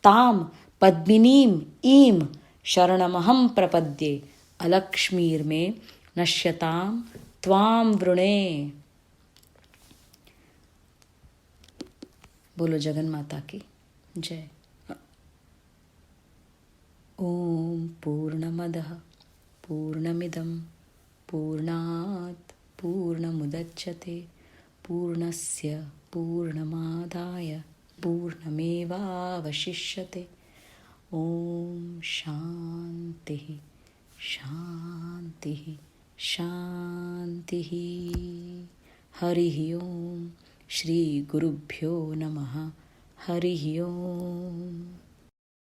तां पद्मिनीम् ईं शरणमहं प्रपद्ये अलक्ष्मीर्मे नश्यतां त्वां वृणे। बोलो जगन माता की जय। ओम पूर्णमदः पूर्णमिदं पूर्णात् पूर्णमुदच्यते पूर्णस्य पूर्णमादाय पूर्णमेवावशिष्यते। ओम शान्तिः शान्तिः शान्तिः। हरिः ओम। श्री गुरुभ्यो नमः। हरिः ओम।